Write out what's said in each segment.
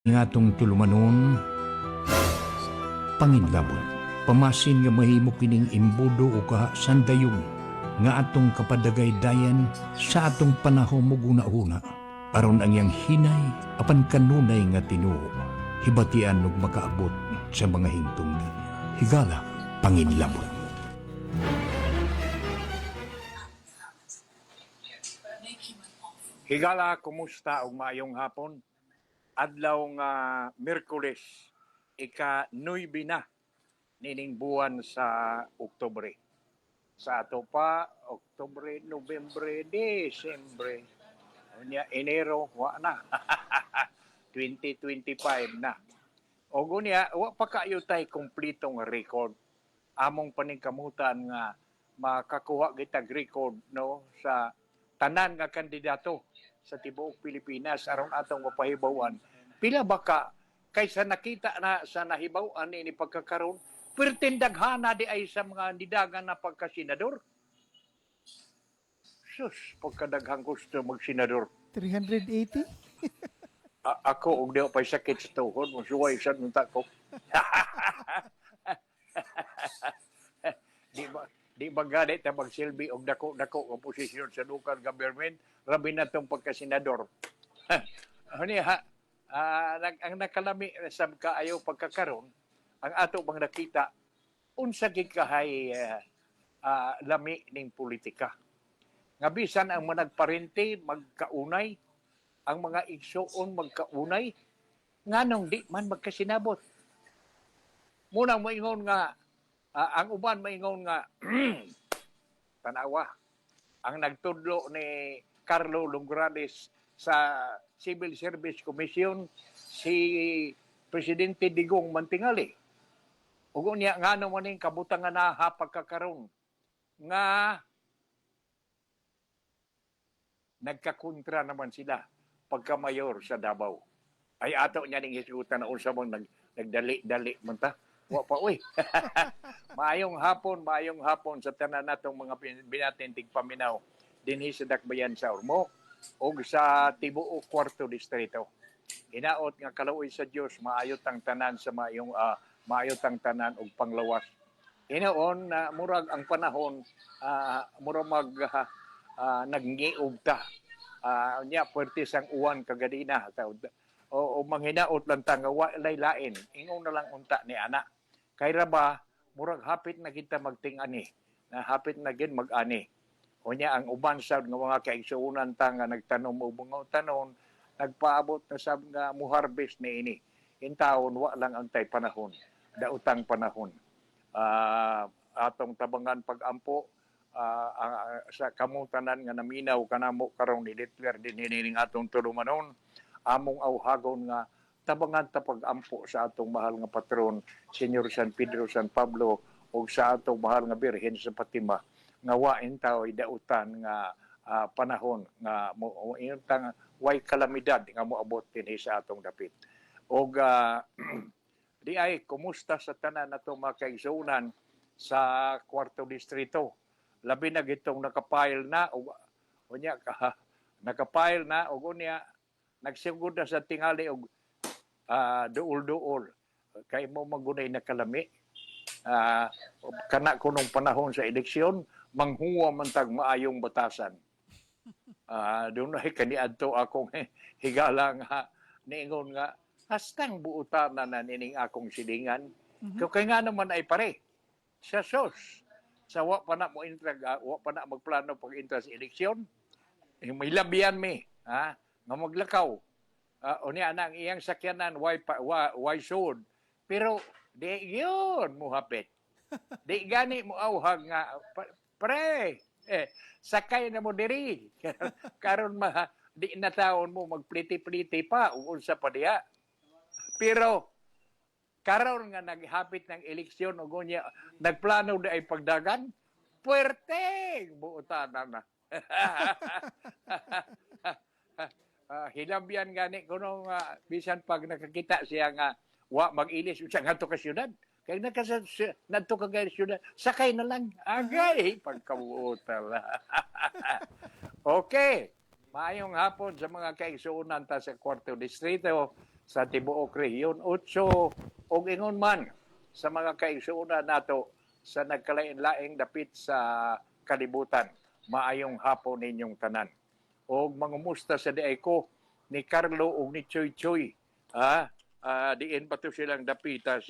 Nga atong tulumanon, panginlabot. Pamasin nga mahimo kining imbudo o ka sandayong nga atong kapadagay dayan sa atong panahon mo guna-una. Aron ang yang hinay, apan kanunay nga tinuo, hibatian ug makaabot sa mga hingtungdan. Higala, panginlabot. Higala, kumusta ug maayong hapon? Adlaw nga Miyerkules, ika-9 na nining buwan sa Oktubre. Sa ato pa, Oktubre, Nobyembre, Desyembre, Enero, wa na. 2025 na. O gunya, wa pa kayo tay kumplitong record. Among paningkamutan nga makakuha kitag record no sa tanan nga kandidato sa tibuok Pilipinas aron atong mapahibawan. Pila ba ka kaysa nakita na sa nahibawan ni pagkakaroon, pertindaghana di ay sa mga nidagan na pagkasenador? Sus, pagkadaghang gusto magsenador. 380? Ako, og di pa sakit sa tuhod, masuway sa nunta ko. Di ba ganit na magsilbi og dako-dako ang posisyon sa local government, rabi na itong pagkasenador. Ang nakalami sa kaayaw pagkakaroon, ang ato bang nakita, unsa gikahay lami ning politika. Nga bisan ang managparente magkaunay, ang mga igsoon magkaunay, nganong di man magkasinabot. Munang maingon nga, ang uban maingon nga, tanawa, ang nagtudlo ni Carlo Lograles sa Civil Service Commission, si Presidente Digong Mantingali. Ugo niya nga naman yung kabutangan na pagkakaroon nga nagkakontra naman sila pagkamayor sa Davao. Ay ato niya ning hisutan na unsa mong nagdali-dali man ta. Wa pa uy. Maayong hapon sa tanan natong mga binatindig paminaw dinhi sa Dakbayan sa Ormoc ug sa tibuok Kwarto Distrito. Hinaot nga kalauoy sa Dios maayot ang tanan sa maayot ang tanan ug panglawas. Hinaon na murag ang panahon murag nagngiog ta. Nya puwerte sang uwan kagadina o manghinaot lang ta nga walay lain ingon na lang unta ni ana. Kay ra ba murag hapit na kita magting-ani, na hapit na gid mag-ani. Unya ang uban sad nga mga kaigsuonan ta nga nagtanom og mga tanon, nagpaabot na sab nga mo-harvest niini. In taon wa lang ang tay panahon, daotang panahon. Atong tabangan pag-ampo sa kamutanan nga naminaw kanamo karon i-declare din hining atong tulumanon, among awhagon nga tabangan ta pag-ampo sa atong mahal nga patron, Senyor San Pedro San Pablo, o sa atong mahal nga Birhen sa Fatima, nga wain tao'y dautan nga panahon nga intang way kalamidad nga moabot dinhi sa atong dapit. Og di ay kumusta sa tanan nato mga kaigsuonan sa Kwarto Distrito. Labi na gitong nakapile na og unya nakapile na og unya nagsugod na sa tingali og duol-duol kay mo magunay na kalami. Kana kunong panahon sa eleksyon manghuwa man tag maayong batasan. Doon ay kaniadto akong higala nga niingon nga hastang buutan na nining akong silingan. Kaya nga naman ay pare sa sos sa wa pa na mo wa pa na magplano pag intra sa eleksyon. May labian mi nga maglakaw. Unya na ang iyang sakyanan why sold. Pero di yun mo hapit. Di gani mo awhag nga pre sakay na mo diri. Karon di na taon mo magpliti-pliti pa unsa pa diha. Pero karon nga naghapit ng eleksyon ug unya nagplano di ay pagdagan puwerte buotanan na. Hilabyan gani kuno bisan pag nakakita siya nga wa mag-ilis usa ngadto ka syudad kay nadto ka syudad sakay na lang agay pagkabuotal. Okay, maayong hapon sa mga kaigsuonan ta sa Kwarto Distrito sa tibuok rehiyon. Otso, og ingon man sa mga kaigsuuna nato sa nagkalain-laing dapit sa kalibutan. Maayong hapon ninyong tanan. Og mangumusta sa diay ko ni Carlo ug ni Choy Choy. Diin pa to silang dapita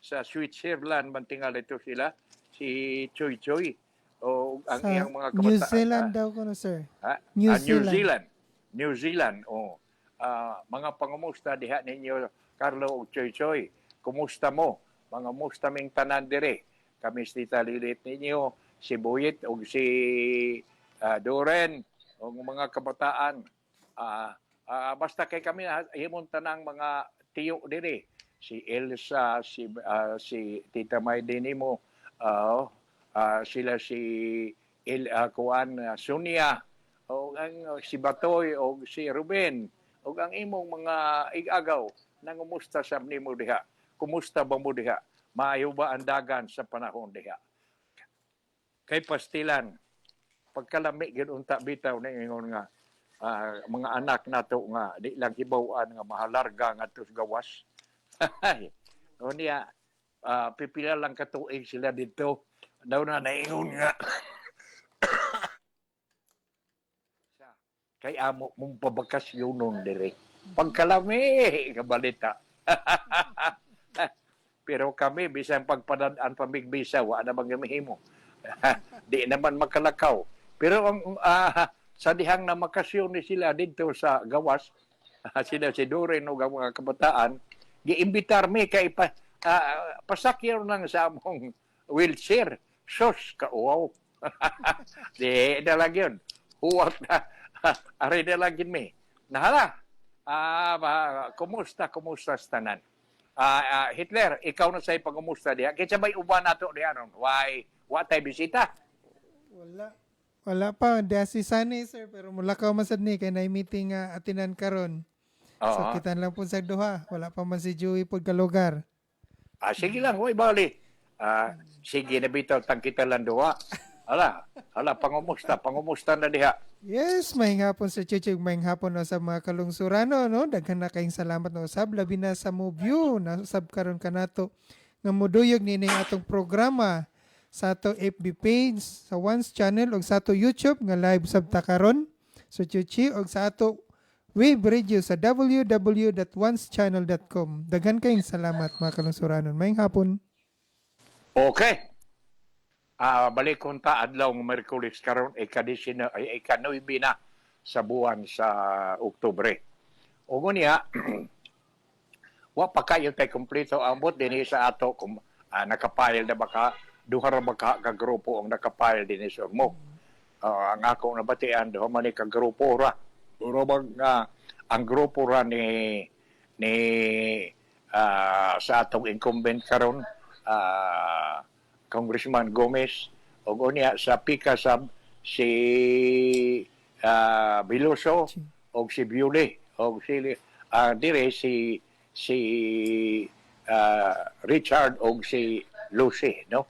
sa Switzerland man tingal ito sila si Choy Choy o ang Sa iyang mga New kabataan. Zealand daw ko no, sir. New New Zealand. New Zealand. Oh. Mga pangumusta diha ninyo Carlo ug Choy Choy. Kumusta mo? Mga musta ming tanan dire. Kami tita lilit ninyo si Buyit ug si Doren ug mga kabataan. Basta kay kami himong tanang mga tiyo dire. Si Elsa, si Tita May Dinimo, sila si Sonia, o si Batoy, o si Ruben, o ang imong mga igagaw na kumusta sa nimo diha. Kumusta ba mo diha? Maayo ba ang dagan sa panahon diha? Kay pastilan, pagkalami ginunta bitaw na ingon nga, mga anak nato nga di lang hibaw-an nga mahalarga ngadto sa gawas. O niya, pipila lang katuig sila dito. Daw na naingon nga. Kay amo mong pabakasyonon dire. Pagkalami, kabalita. Pero kami, bisang pagpadadaan pamigbisa, wa na bang gamihimo. Di naman makalakaw. Pero ang sa dihang na makasyon ni sila dito sa gawas, sila si Doren o mga kabataan, giimbitar mi kay pasakyaw lang sa among wheelchair. Sos, kauaw. Di na lang yun. Huwag na. Aray na lang yun mi. Nahala. Kumusta sa tanan? Hitler, ikaw na sa'yo pag-kumusta diha. Kaya sabay uban nato diha ron. Why? What tayo bisita? Wala pa. Di si Sunny, sir. Pero mula ka masad ni. Kaya na-meeting atinan karon. So, kita lang po sa duha. Wala pa man si Joey po kalugar. Sige lang, huwag bali. Sige na bitaw, tangkita lang duha. Pangumusta na diha. Yes, may hapon sa Chuchig, may hapon no, sa mga kalungsurano, no? Daghan na kayong salamat no usab labi na sa Moview, na usab karon kanato nga moduyog nining atong programa sa ato FB page, sa Once channel ug sa ato YouTube nga live sab ta karon sa Chuchi ug sa ato web radio sa www.oncechannel.com. Daghan kayong salamat mga kalungsuranon. May hapon. Okay. Balik kong adlaw ng Merkulis karon ika-9 na sa buwan sa Oktubre. O ngunya, wa pa kayo tayo kompleto ambot din sa ato kung nakapile na baka, duha ra baka ka grupo ang nakapile din sa mo. Ang ako nabatian, duha man ka grupo ra. Duro ang grupo ra ni sa atong incumbent karon, Congressman Gomez, o unya sa Pikasab si Biloso o si Biole o si dire si Richard o si Lucy, no?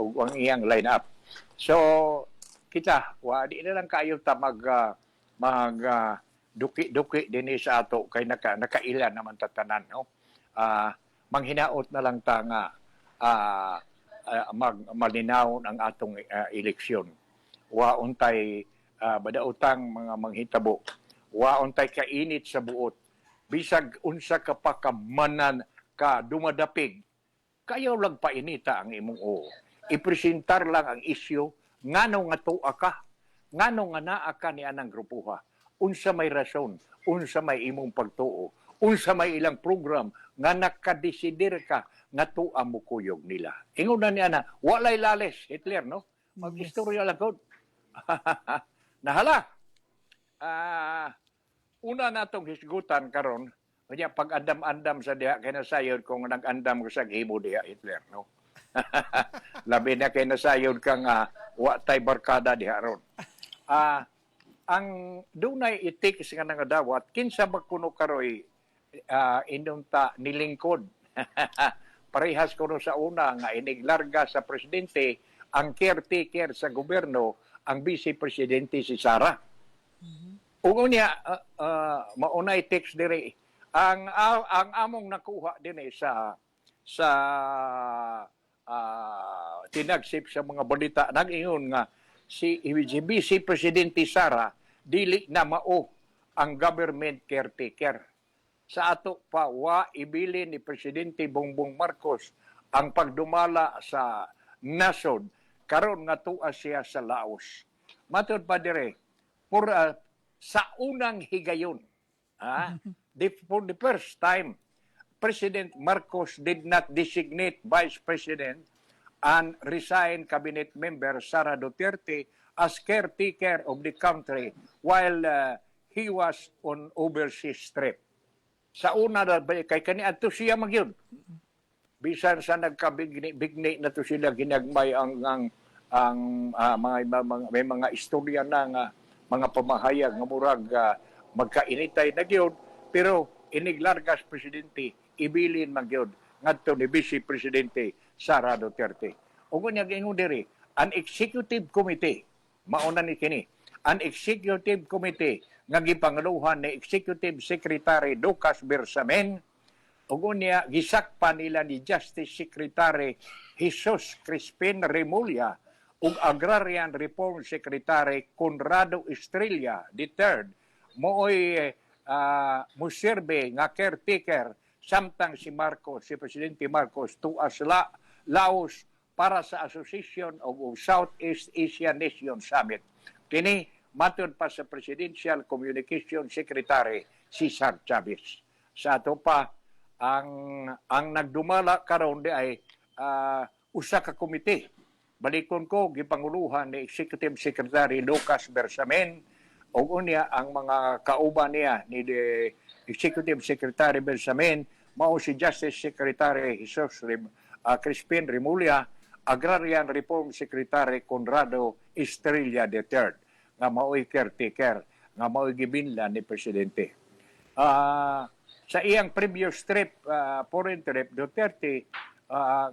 O ang iyang lineup. So kita di na lang kayo ta mag duki din sa ato kay nakailan naman tatanan, no? Manghinaot na lang ta nga malinaw ang atong eleksyon. Waon tay badautang mga manghitabo. Waon tay kainit sa buot. Bisag unsa ka pa kamanan ka dumadapig, kayo lang painita ang imong ipresentar lang ang isyu ngano nga tuwa ka, ngano nga naa ka ni anang grupuha. Unsa may rason, unsa may imong pagtuo, unsa may ilang program nga nakadesidir ka nga tuwa mo kuyog nila. Ingon na niya na, walay lales, Hitler, no? Mag-istorya lang ko. Nahala. Una natong hisgutan karon, kanya pag andam-andam sa diha kay nasayod kung nag-andam ko sa gihimo diha, Hitler, no? Labi na kay nasayod ka nga wa tay barkada diha ron. Ang dunay itik nga nga dawat kinsa ba kuno karoy inunta nilingkod. Parehas kuno sa una nga iniglarga sa presidente ang caretaker sa gobyerno, ang vice presidente si Sara. Ug unya maunay text dire Ang among nakuha din sa tinagsip sa mga balita nag-ingon nga si Vice Presidente Sara dili na mao ang government caretaker. Sa ato pa wa ibilin ni Presidente Bongbong Marcos ang pagdumala sa nasod karon nga tuwa siya sa Laos. Matod pa dire sa unang higayon, for the first time, President Marcos did not designate Vice President and resign cabinet member Sara Duterte as caretaker of the country while he was on overseas trip. Sa una kay kaniadto siya magyud. Bisan sa nagkabigni na to sila ginagmay may mga istorya na nga mga pamahayag nga murag magkainitay na gyud pero iniglargas presidente ibilin magyud ngadto ni Vice Presidente Sara Duterte. Ug unya gingon diri an executive committee mauna ni kini an executive committee nga gipangaluhan ni Executive Secretary Lucas Bersamin ug unya gisakpan nila ni Justice Secretary Jesus Crispin Remulla ug Agrarian Reform Secretary Conrado Estrella III mooy muserbe nga caretaker samtang si Presidente Marcos tuas Laos para sa Association of Southeast Asian Nations Summit. Kini matod pa sa Presidential Communication Secretary Cesar Chavez. Sa ato pa ang nagdumala karon di ay usa ka komite. Balikon ko gipanguluhan ni Executive Secretary Lucas Bersamin ug unya ang mga kauban niya ni Executive Secretary Bersamin mao si Justice Secretary Jesus Crispin Remulla, Agrarian Reform Secretary Conrado Estrella III nga mao'y caretaker nga mao'y gibinlan ni presidente. Sa iyang previous trip, foreign trip, Duterte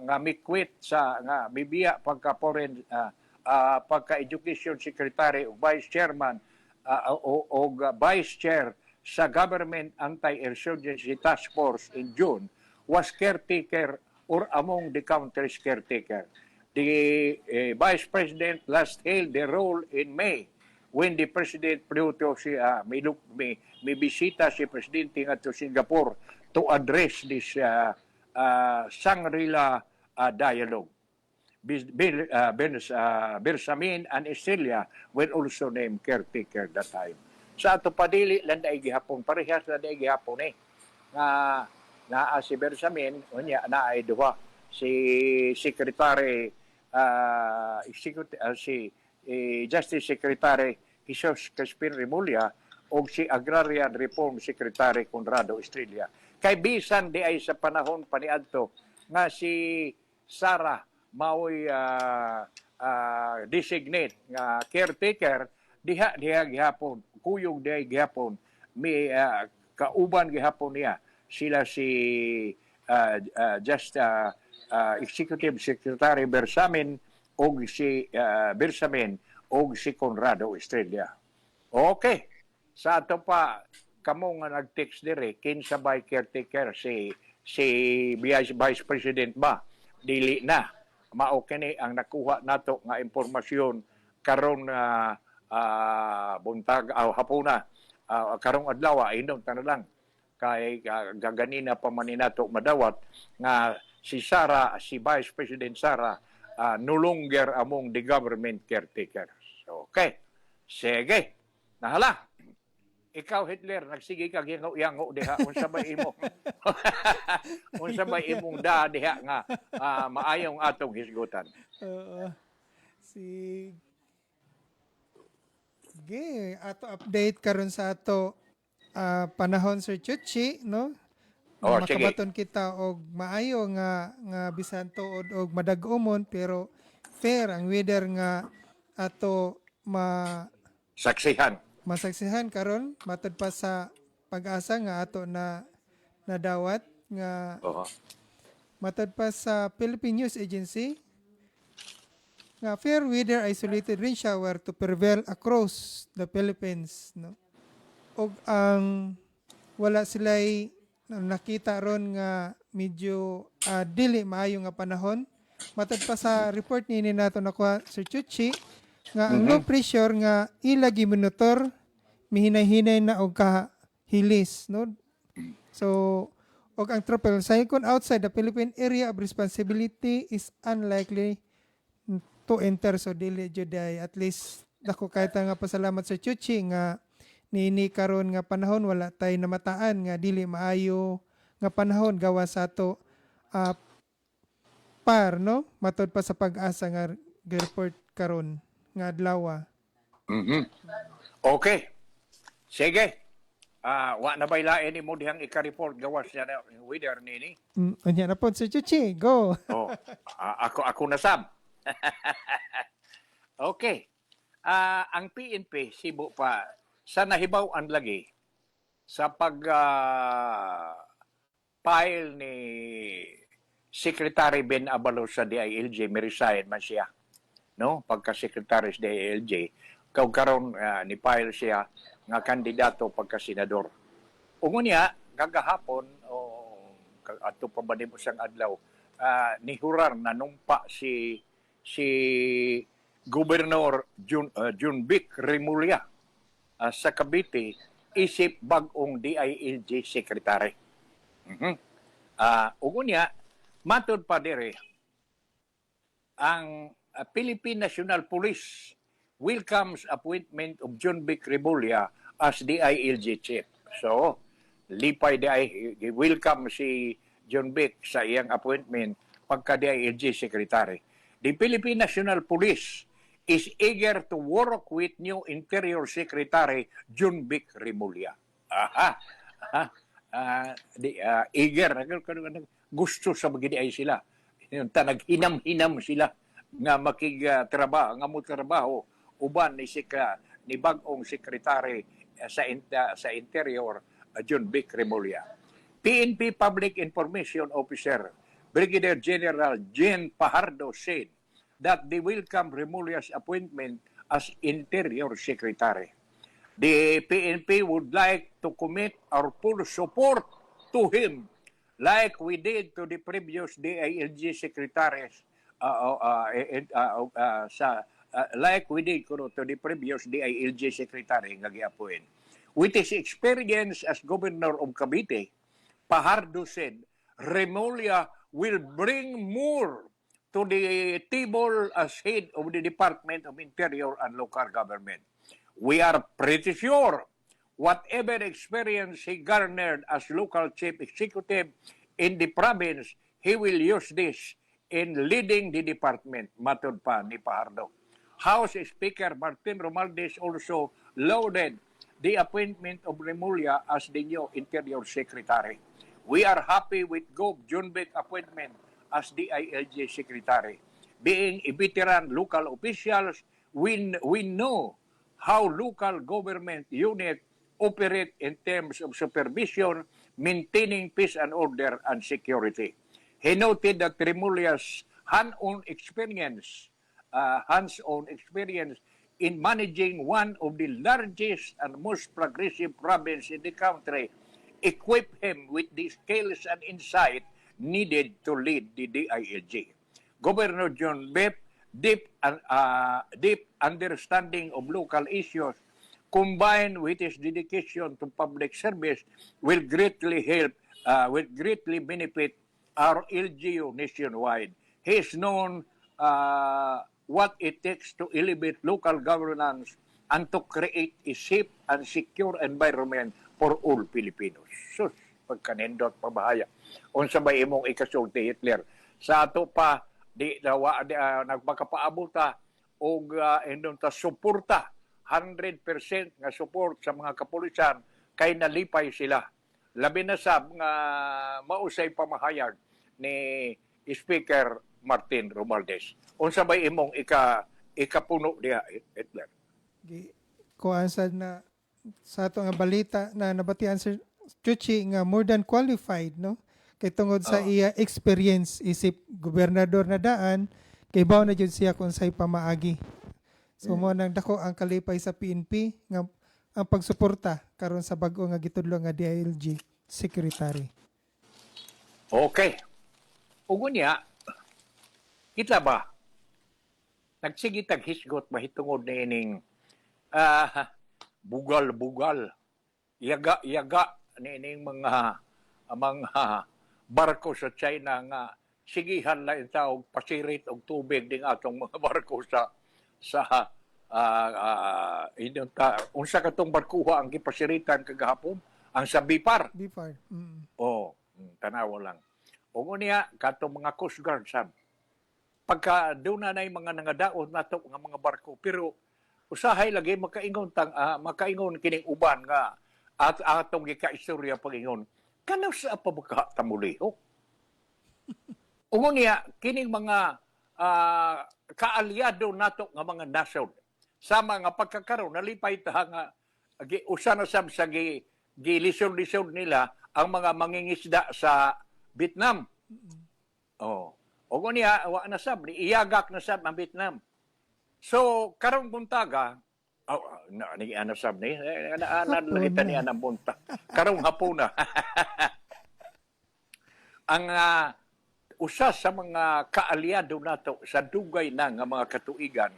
nga mikwit sa nga bibiya pagka-education secretary o vice chairman o vice chair sa Government Anti-Insurgency Task Force in June was caretaker or among the country's caretaker. The Vice President last held the role in May when the President Pluto may bisita si Presidente nga to Singapore to address this Shangri-La dialogue. Bersamin and Estrella were also named caretaker that time. Sa ato padili landay gihapon parehas landay gihapon nga si Bersamin unya na ay duha si Secretary Justice Secretary Jesus Crispin Remulla o si Agrarian Reform Secretary Conrado Estrella. Kay bisan di ay sa panahon paniadto nga si Sara mao'y designate nga caretaker diha gihapon kuyog diha gihapon may kauban gihapon niya sila si Executive Secretary Bersamin o si Bersamin o si Conrado Estrella. Okay. Sa ato pa kamo nga nag-text dire kinsa by caretaker si Vice President ba dili na mao kini ang nakuha nato nga impormasyon karon buntag hapuna karong adlaw inom ta na lang kay gaganina pa man nato madawat nga si Vice President Sara no longer among the government caretakers. Okay. Sige. Nahala. Ikaw Hitler nagsige kag yango diha unsa ba imo? Unsa ba imong diha nga maayong atong hisgutan? Sige, ato update karon sa ato panahon Sir Chuchi, no? Makabaton kita og maayo nga bisan tuod og madag-umon pero fair ang weather nga ato masaksihan karon matod pa sa pag-asa nga ato na nadawat nga matod pa sa Philippine News Agency nga fair weather isolated rain shower to prevail across the Philippines, no? Og ang wala sila'y nakita ron nga medyo dili maayo nga panahon. Matod pa sa report ni nato nakuha Sir Chuchi nga ang low pressure nga ilagi monitor mihinay-hinay na og kahilis, no? So og ang tropical cyclone outside the Philippine area of responsibility is unlikely to enter, so dili jud ay at least dako kahit nga pasalamat sa Chuchi nga niini karon nga panahon wala tay namataan nga dili maayo nga panahon gawa sa ato par, no, matod pa sa pag-asa nga report karon nga adlaw. Okay. Sige. Wa na bay lain ni mo dihang ika-report gawas na weather nini. Unya na po Sir Chuchi, go. Oh, ako na sab. Okay. Ang PNP Cebu pa sa nahibaw-an lagi sa pag file ni Secretary Ben Abalos sa DILG, may-resign man siya. No? Pagka-secretary sa DILG, karon ni file siya nga kandidato pagka-senador. Ungo niya, kagahapon, ato pa ba mo siyang adlaw, nihurar na numpa si Gobernador Junbic Remulla sa Cavite isip bagong DILG Secretary. Ungo niya, matod pa dire, ang Philippine National Police welcomes appointment of Junbic Remulla as DILG chief. So, lipay welcome si Junbic sa iyang appointment pagka DILG secretary. The Philippine National Police is eager to work with new Interior Secretary Junbic Remulla. Eager, gusto sa magiging ay sila. Naghinam-hinam sila nga makigtrabaho, nga mutrabaho uban ni bagong sekretary sa Interior, Junbic Remulla. PNP Public Information Officer Brigadier General Jean Pajardo said that they welcome Remulla's appointment as Interior Secretary. The PNP would like to commit our full support to him like we did to the previous DILG secretaries like we did to the previous DILG secretary nga giappoint. With his experience as governor of Cavite, Pajardo said, Remulla will bring more to the table as head of the Department of Interior and Local Government. We are pretty sure whatever experience he garnered as local chief executive in the province, he will use this in leading the department, matod pa ni Pajardo. House Speaker Martin Romualdez also lauded the appointment of Remulla as the new Interior Secretary. We are happy with Gov. Junbic appointment as the DILG Secretary. Being a veteran local officials, we know how local government units operate in terms of supervision, maintaining peace and order and security. He noted that Remulla's hands-on experience in managing one of the largest and most progressive provinces in the country equip him with the skills and insight needed to lead the DILG. Governor John Bepp, deep understanding of local issues, combined with his dedication to public service, will greatly benefit our LGU nationwide. He is known what it takes to elevate local governance and to create a safe and secure environment for all Filipinos. Sus, pagkanindot pabahaya. Unsa ba imong ikasulti, Hitler? Sa ato pa, nagpakapaabot ta og indong ta suporta 100% nga support sa mga kapulisan kay nalipay sila. Labi na sab nga mausay pamahayag ni Speaker Martin Romualdez. Unsa ba imong ikapuno diha, Hitler? Kuan sad na sa ato nga balita na nabatian Sir Chuchi nga more than qualified, no? Kay tungod sa iya experience isip gobernador na daan, kay bawo na jud siya kung say pamaagi. So mo nang dako ang kalipay sa PNP nga ang pagsuporta karon sa bag-o nga gitudlo nga DILG Secretary. Okay. Ug niya, kita ba nagsige tag hisgot mahitungod ni ining bugal-bugal, yaga-yaga ni ining mga barko sa China nga sigihan lang ita og pasirit og tubig ding atong mga barko sa unsa katong barkuha ang gipasiritan kagahapon ang sa Bipar. Before. Mm. Oh, tanawa lang. O niya, katong mga Coast Guard, sab. Pagka doon na mga nangadaon nato nga mga barko, pero usahay lagi makaingon kining uban nga at atong gikaistorya pagingon. Kanaw sa pabaka tamuliho. O niya, kining mga kaalyado nato nga mga nasod, sama nga pagkakaroon, nalipay ta nga usa na sab sa gilisod-lisod nila ang mga mangingisda sa Vietnam. Oh. O niya, wa na sab, iyagak na sab ang Vietnam. So, karong buntaga, ni ana sab ni, nakita ni ana bunta. Karong hapon na. Ang usa sa mga kaalyado nato sa dugay na nga mga katuigan,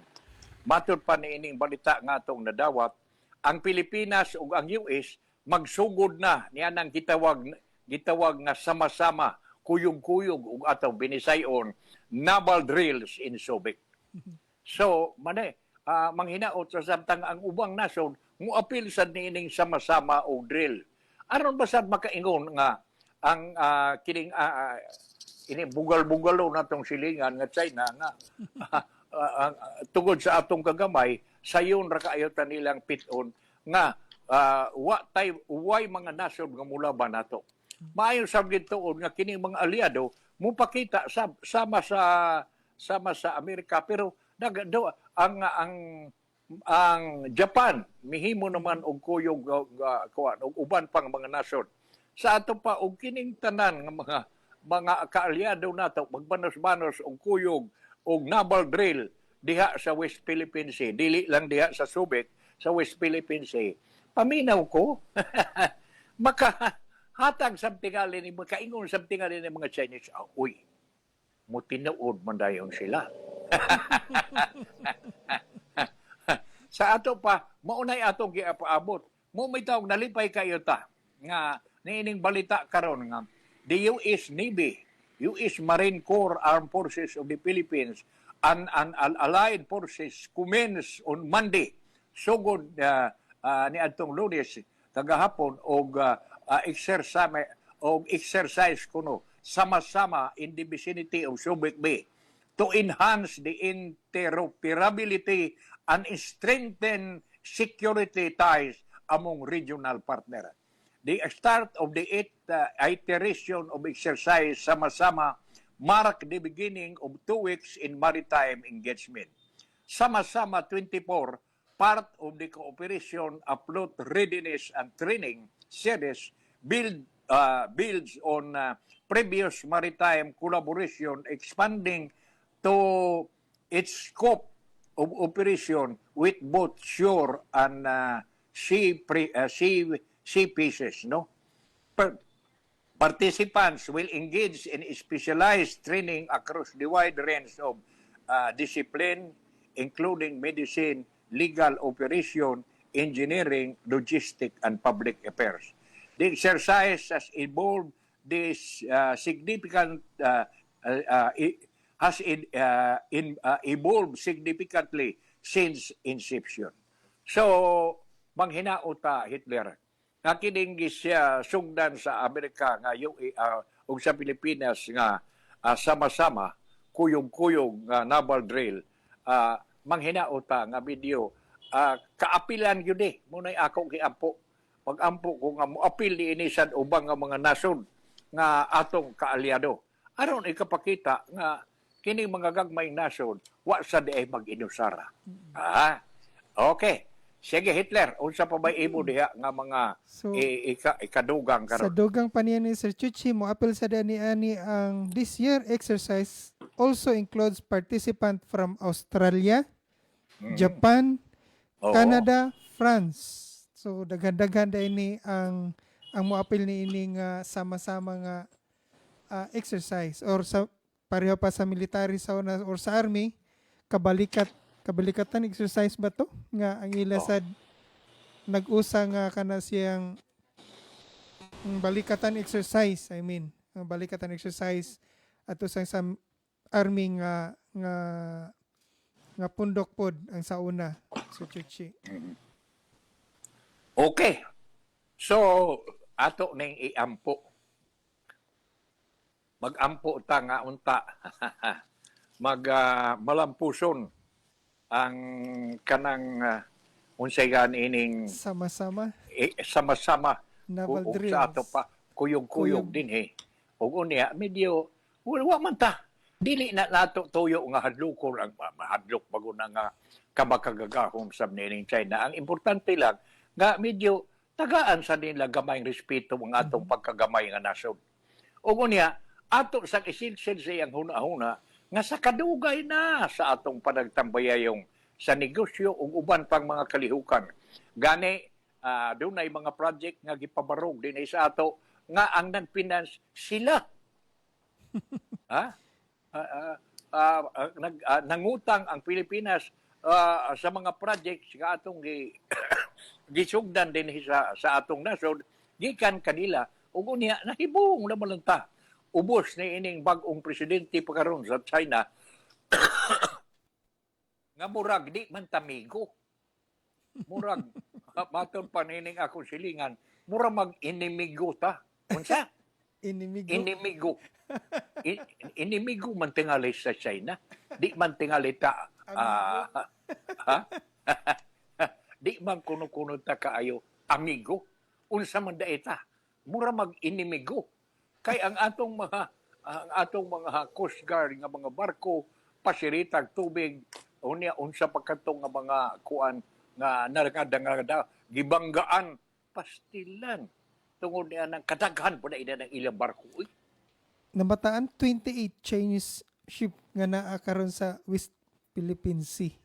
matud pa ni ining balita nga atong nadawat, ang Pilipinas ug ang US magsugod na niya nang gitawag nga sama-sama kuyog-kuyog ug atong binisayon naval drills in Subic. So manghinaot sa samtang ang ubang nasod muapil sad niining sama-sama o drill. Aron ba sad makaingon nga ang kining ini bugal-bugalo natong silingan nga China nga tungod sa atong kagamay sayon ra kaayo ta nilang piton nga way mga nasod nga mulaban nato. Maayo sab gituon nga kining mga aliado mupakita sama sa Amerika pero ang Japan mihimo naman og kuyog og uban pang mga nasod. Sa ato pa og kining tanan nga mga kaalyado nato magbanos-banos og kuyog og naval drill diha sa West Philippine Sea, dili lang diha sa Subic, sa West Philippine Sea. Paminaw ko, makahatag sa tingali ni makaingon sa tingali ni mga Chinese, uy, mo tinuod man dayon sila. Sa ato pa, maunay atong giapaabot. Mo may tawag nalipay kayo ta nga niining balita karon nga the US Navy, US Marine Corps Armed Forces of the Philippines and allied forces commence on Monday sugod ni adtong Lunes kagahapon og exercise kuno sama-sama in the vicinity of Subic Bay to enhance the interoperability and strengthen security ties among regional partners. The start of the 8th iteration of exercise sama-sama mark the beginning of 2 weeks in maritime engagement. Sama-sama 24, part of the cooperation afloat readiness and training series builds on previous maritime collaboration, expanding to its scope of operation with both shore and sea pieces. No? Participants will engage in specialized training across the wide range of discipline, including medicine, legal operation, engineering, logistics, and public affairs. The exercise has evolved evolved significantly since inception. So, manghinaota Hitler nga kining sugdan sa Amerika nga ug sa Pilipinas nga sama-sama kuyog-kuyog nga naval drill manghinaota nga video kaapilan gyud munay ako giampo pag-ampo ko nga moapil ni inisan ubang nga mga nasod nga atong kaalyado aron ikapakita nga kining mga gagmayng nasod wa sa di ay mag-inusara. Okay. Sige Hitler, unsa pa ba imo diha nga mga ikadugang karon? Sa dugang paniyan ni Sir Chuchi mo apil sa ani ang this year exercise also includes participant from Australia, Japan, Canada, France. So daghan-daghan ini ang ang moapil ni ini nga sama-sama nga exercise or sa pareho pa sa military sa una or sa army kabalikatan exercise ba to nga ang ila Oh. sad nag-usa nga kana siyang balikatan exercise, I mean ang balikatan exercise ato sa army nga pundok pod ang sa una sa Chuchi. Okay. So, ato ning iampo. Mag-ampo ta nga unta. Malampuson ang kanang unsay gan ining Sama-sama sama-sama naval ug drills. sa ato pa kuyog-kuyog Kuyog. din ug unya medyo wa man ta dili na nato tuyo nga hadlokon ang mahadlok bago na nga kamakagagahom sa nining China. Ang importante lang nga medyo tagaan sa nila gamayng respeto ang atong pagkagamay nga nasod. Ug unya ato sa isilsil siyang huna-huna nga sa kadugay na sa atong panagtambayayong sa negosyo ug uban pang mga kalihukan. Gani dunay mga project nga gipabarog dinhi sa ato nga ang nagfinance sila. Ha? Nangutang ang Pilipinas sa mga projects nga atong gisugdan din sa atong nasod gikan kanila ug unya nahibong naman lang ta ubos ni ining bag-ong presidente pa karon sa China nga murag di man tamigo murag maton panining akong silingan murag mag-inimigo ta unsa Inimigo. inimigo inimigo man tingali sa China di man tingali ta ha di man kuno-kuno ta kaayo amigo unsa man daeta mura mag-inimigo kay ang atong mga Coast Guard nga mga barko pasiritag tubig unya unsa pa kadtong nga mga kuan nga naragada gibanggaan pastilan tungod niya ng kadaghan po na ina ng ilang barko. Uy, Namataan 28 Chinese ship nga naa karon sa West Philippine Sea.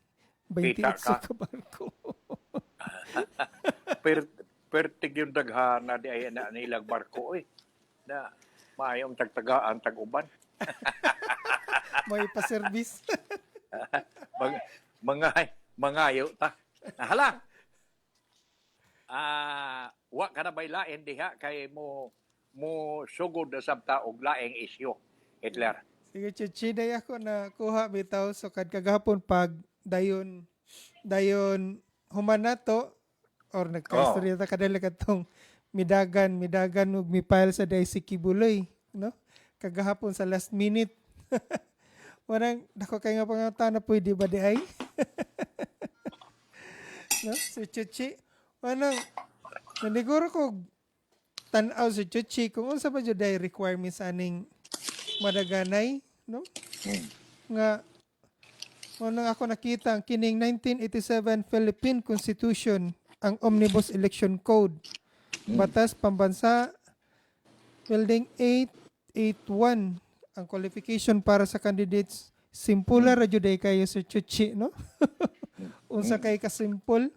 28 Kita sa ka. kabarko. pertig yung daghan na di ay na ilang barko. Uy, na maayong tagtagaan, tag-uban. May pa-service. Mangayo ta. Hala! Wa ka na bay lain diha kay mo sugod na sabta og laing isyu. Hitler. Sige, chichiday ako na kuha bitaw so kad kagahapon pag dayon human nato or nagkaistorya ta kadali katong midagan ug mipile sa day si Kibuloy, no? Kagahapon sa last minute. Warang dako kay nga pangutana pwede ba di ay? No? Si Chuchi. Wanang naniguro ko tan-aw si Chuchi kung unsa ba jud ay requirements aning madaganay, no? Nga unang ako nakita ang kining 1987 Philippine Constitution, ang Omnibus Election Code. Batas Pambansa Building 881 ang qualification para sa candidates simpula ra jud ay kayo sa Chuchi, no? Unsa kay kasimpol.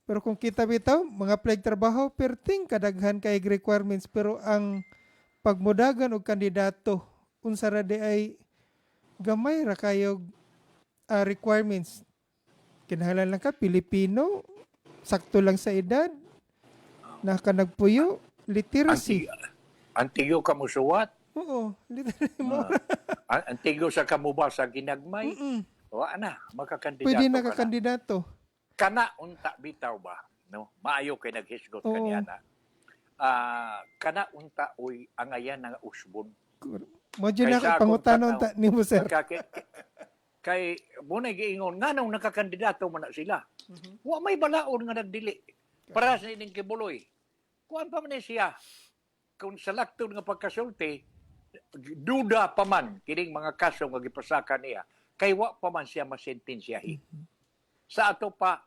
Pero kung kita bitaw, mga pleg trabaho, perting kadaghan kay requirements. Pero ang pagmudagan og kandidato, unsa ra di ay gamay ra kayo requirements. Kinahanglan lang ka, Pilipino, sakto lang sa edad, nakanagpuyo, literacy. Antigo ka mo suwat. Oo, literacy mo. Antigo sa kamubasa ginagmay. Wa na, makakandidato Pwede ka na. nakakandidato. Kana unta bitaw ba, no? Maayo kay naghisgot Oo. kaniya na. Kana unta uy angayan nga usbon. Mo dyan Kaysa na pangutanon akong ta ni mo, sir. Kay munay giingon nganong nakakandidato man na sila. Wa may balaod nga nagdili. Para sa ining Kibuloy. Kuan pa man siya. Kung salaktod nga pagkasulti, duda pa man kining mga kaso nga gipasaka niya. Kay wa pa man siya masentensyahi. Sa ato pa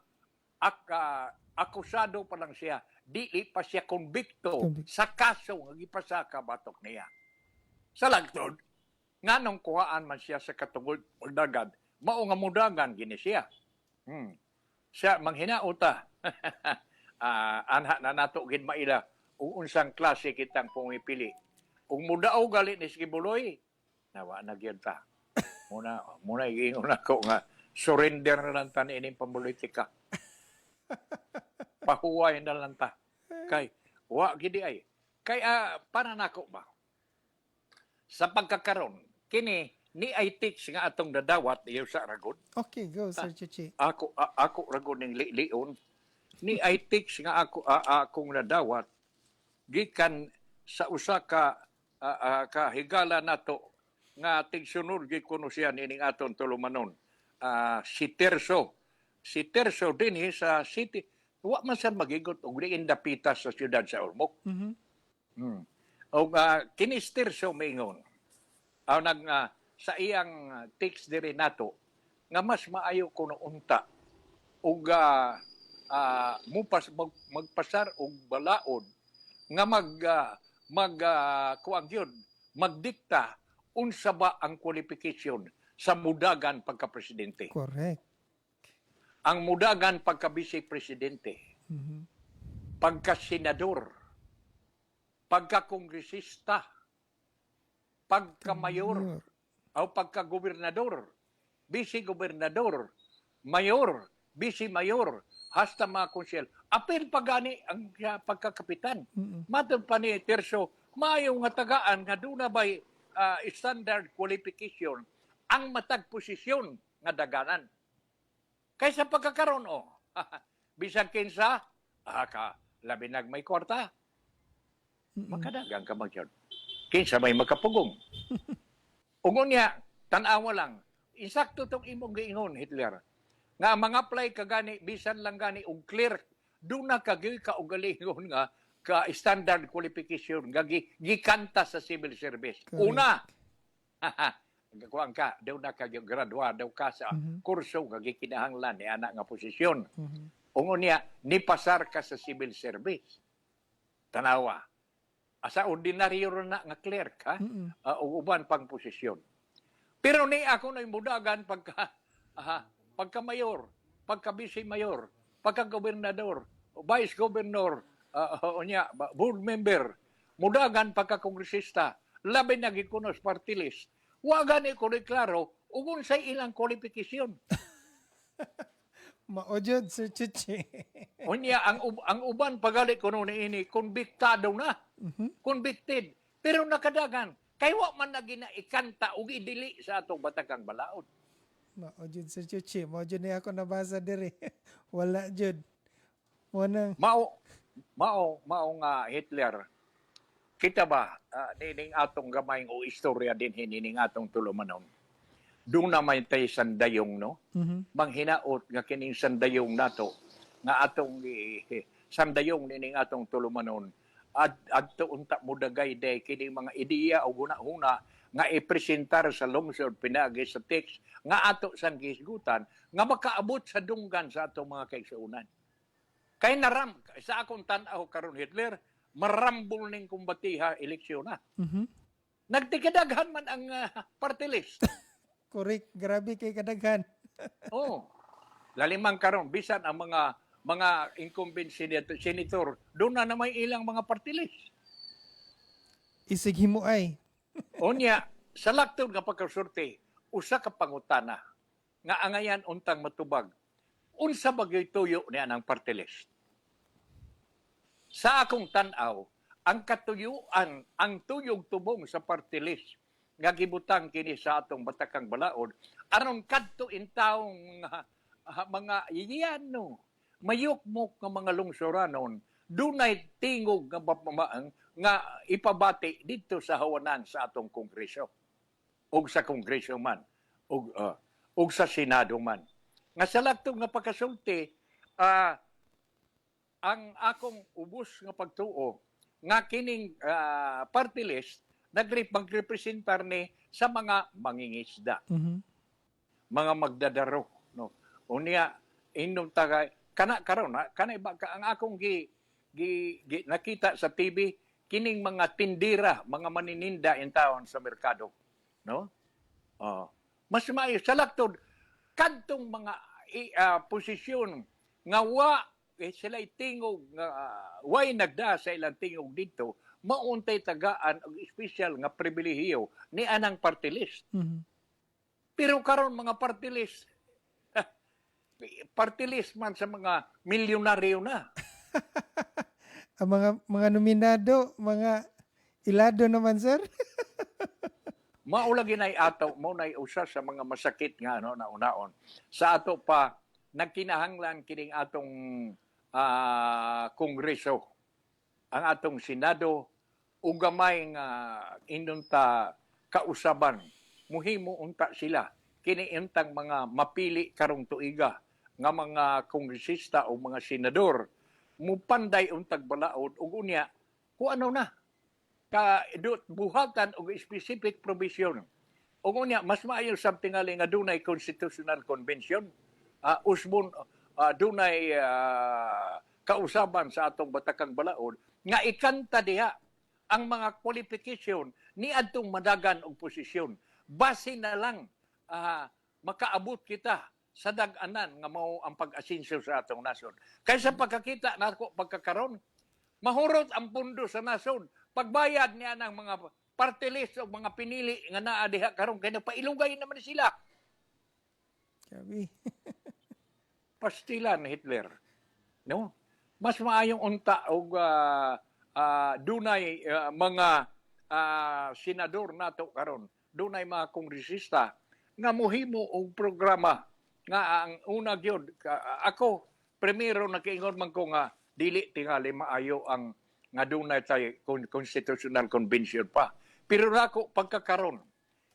akusado pa lang siya, dili pa siya konbikto sa kaso nga gipasaka batok niya. Sa lagtod, nganong kuhaan man siya sa katungod magdagad, mao nga mudagan gini siya. Siya manghinaota. Anha na nato gid maila unsang klase kitang pumipili. Kung mudao gali ni Sikibuloy, nawa na gyud ta. Muna iingon ako nga surrender na lang ta ining pamolitika. Pahuway na lang ta. Kay wa gidi ay. Kay para nako ba? Sa pagkakaron, kini ni ay tics nga atong dadawat iyo sa ragod. Okay, go, Sir Chichi. Ako ragod ning lion. Ni ay tics nga akong nadawat gikan sa usa ka higala nato nga tigsunod gid kuno siya nining aton tulumanon. Si Terso dinhi sa city. Wa man sad magigot og diin dapita sa siyudad sa Ormoc. O kini si Terso maingon. Aw sa iyang text diri nato nga mas maayo kuno unta ug magpasar og balaod nga kuang yun, magdikta unsa ba ang qualification sa mudagan pagka-presidente. Correct. Ang mudagan pagka-vice-presidente, pagka-senador, pagka-kongresista, pagka-mayor, o pagka-gobernador, vice-gobernador, mayor, vice-mayor, hasta mga konsyel. Apil pa gani ang pagkakapitan. Matod pa ni Terso, mayong nga tagaan nga doon na ba'y standard qualification ang matag posisyon nga daganan. Kaysa pagkakaroon, bisan kinsa, labi may kwarta. Makadagang ka magyod. Kinsa may makapugong. Ungon niya, tanawa lang, insakto itong imong giingon, Hitler, nga mga apply ka gani, bisan lang gani, og clerk, doon na kagay ka ugalingon nga, ka standard qualification, gikanta sa civil service. Correct. Una, kuang ka, daw na kagay graduado ka sa kurso, kagay kinahanglan ni anak nga posisyon. Ungon niya, nipasar ka sa civil service. Tanawa. Asa ordinaryo ron na nga clerk, ha? O uban pang posisyon. Pero ni ako na imudagan pagka-mayor, pagka-vice-mayor, pagka-gobernador, vice-governor, board member, mudagan pagka-kongresista, labi na gikunos party list. Wa gani ko klaro, ugon sa ilang kwalifikasyon. Maojod, Sir Chichi. Unya, ang uban pagali ko noon ini, konbiktado na. Convicted. Pero nakadagan, kay wa man na ginaikanta o idili sa atong batakang balaod. Maojod, Sir Chichi. Maojod na ako nabasa diri. Wala, Jud. Wanang... Mao nga Hitler, kita ba, nining atong gamayng o istorya din hining atong tulumanon. Doon na may tayo sandayong, no? Manghinaot nga kining sandayong nato, nga atong sandayong nining atong tulumanon, adto unta mudagay day kining mga ideya o guna-huna nga ipresentar sa lungsod pinagi sa text nga ato sang gisgutan nga makaabot sa dunggan sa atong mga kaigsuunan. Kay sa akong tan-aw karon Hitler, marambol ning kumbatiha eleksyon na. Nagtikadaghan man ang party list. Correct. Grabe kay kadaghan. Lalimang karon bisan ang mga incumbent senator, doon na may ilang mga party list. Isig himo ay. Unya, sa laktod nga pagkasurte, usa ka pangutana nga angayan untang matubag. Unsa bagay tuyo niya ng party list? Sa akong tan-aw, ang katuyuan, ang tuyog tubong sa party list nga gibutang kini sa atong batakang balaod aron kadto in taong mga iyano mayukmok nga mga lungsuranon dunay tingog nga mapamaang nga ipabati dito sa hawanan sa atong kongreso ug sa kongreso man ug sa senado man nga sa laktod nga pagkasulti ang akong ubos nga pagtuo nga kining party list magrepresentar ni sa mga mangingisda, mga magdadaro, no. Unya inom tagay kana karon kana ang akong nakita sa TV kining mga tindira, mga manininda in town sa merkado, no? Mas maayo sa laktod kadtong mga posisyon nga sila tingog nga way nagda sa ilang tingog dito, mauntay tagaan og espesyal nga pribilehiyo ni anang party list. Mhm. Pero karon mga party list, party list man sa mga milyonaryo na. Ang mga nominado, mga ilado naman, sir. Maulagi na ato, mo na usa sa mga masakit nga ano, na unaon. Sa ato pa, nagkinahanglan kining atong kongreso, ang atong Senado, ug gamay nga inunta kausaban, muhimo unta sila, kini intang mga mapili karong tuiga, nga mga kongresista o mga senador, mupanday untag balaod, ug unya, kung ano na, buhatan og specific provision. O ngunya, mas maayo sa tingali nga dunay constitutional convention, usbon dunay kausaban sa atong batakang balaod nga ikanta diha ang mga qualification ni adtong madagan og posisyon. Base na lang makaabot kita sa dag-anan nga mao ang pag-asenso sa atong nasod. Kaysa pagkakita nako pagkakaron, mahurot ang pundo sa nasod. Pagbayad niya ng mga party list o mga pinili nga naa diha karon kay pailugay naman sila. Sabi. Pastilan Hitler. No? Mas maayong unta og dunay mga senador nato karon, dunay mga kongresista nga mohimo og programa nga ang una gyud ako primero nakiingon man ko nga dili tingali maayo ang nga dunay tay constitutional convention pa. Pero nako pagkakaron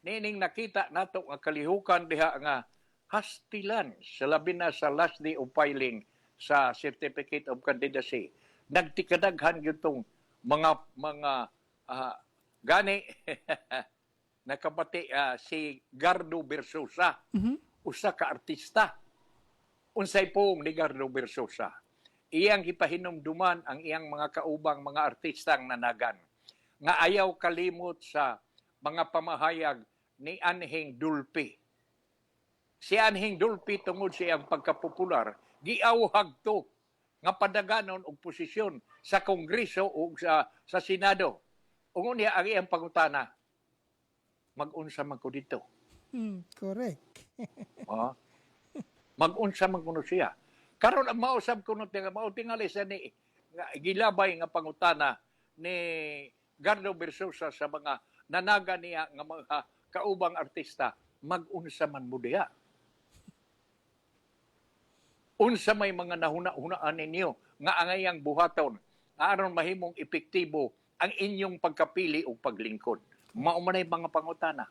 nining nakita nato nga kalihukan diha nga hastilan sa labi na sa last day of filing sa certificate of candidacy. Nagtikadaghan gyud tong mga gani nakabati si Gardo Versosa, usa ka artista. Unsay pong ni Gardo Versosa? Iyang gipahinumduman ang iyang mga kaubang mga artistang nanagan nga ayaw kalimot sa mga pamahayag ni Anhing Dulpi. Si Anhing Dulpi tungod sa iyang pagkapopular, giawhag to nga padaganon og posisyon sa Kongreso o sa Senado. Ug unya ang iyang pangutana, mag-unsa man ko dito? Correct. Mag-unsa man kuno siya. Karon ang mausab kuno tingali sa ni gilabay nga pangutana ni Gardo Versosa sa mga nanaga niya nga mga kaubang artista, mag-unsa man mo diha. Unsa may mga nahuna-hunaan ninyo nga angayang buhaton aron mahimong epektibo ang inyong pagkapili o paglingkod. Mao man ay mga pangutana.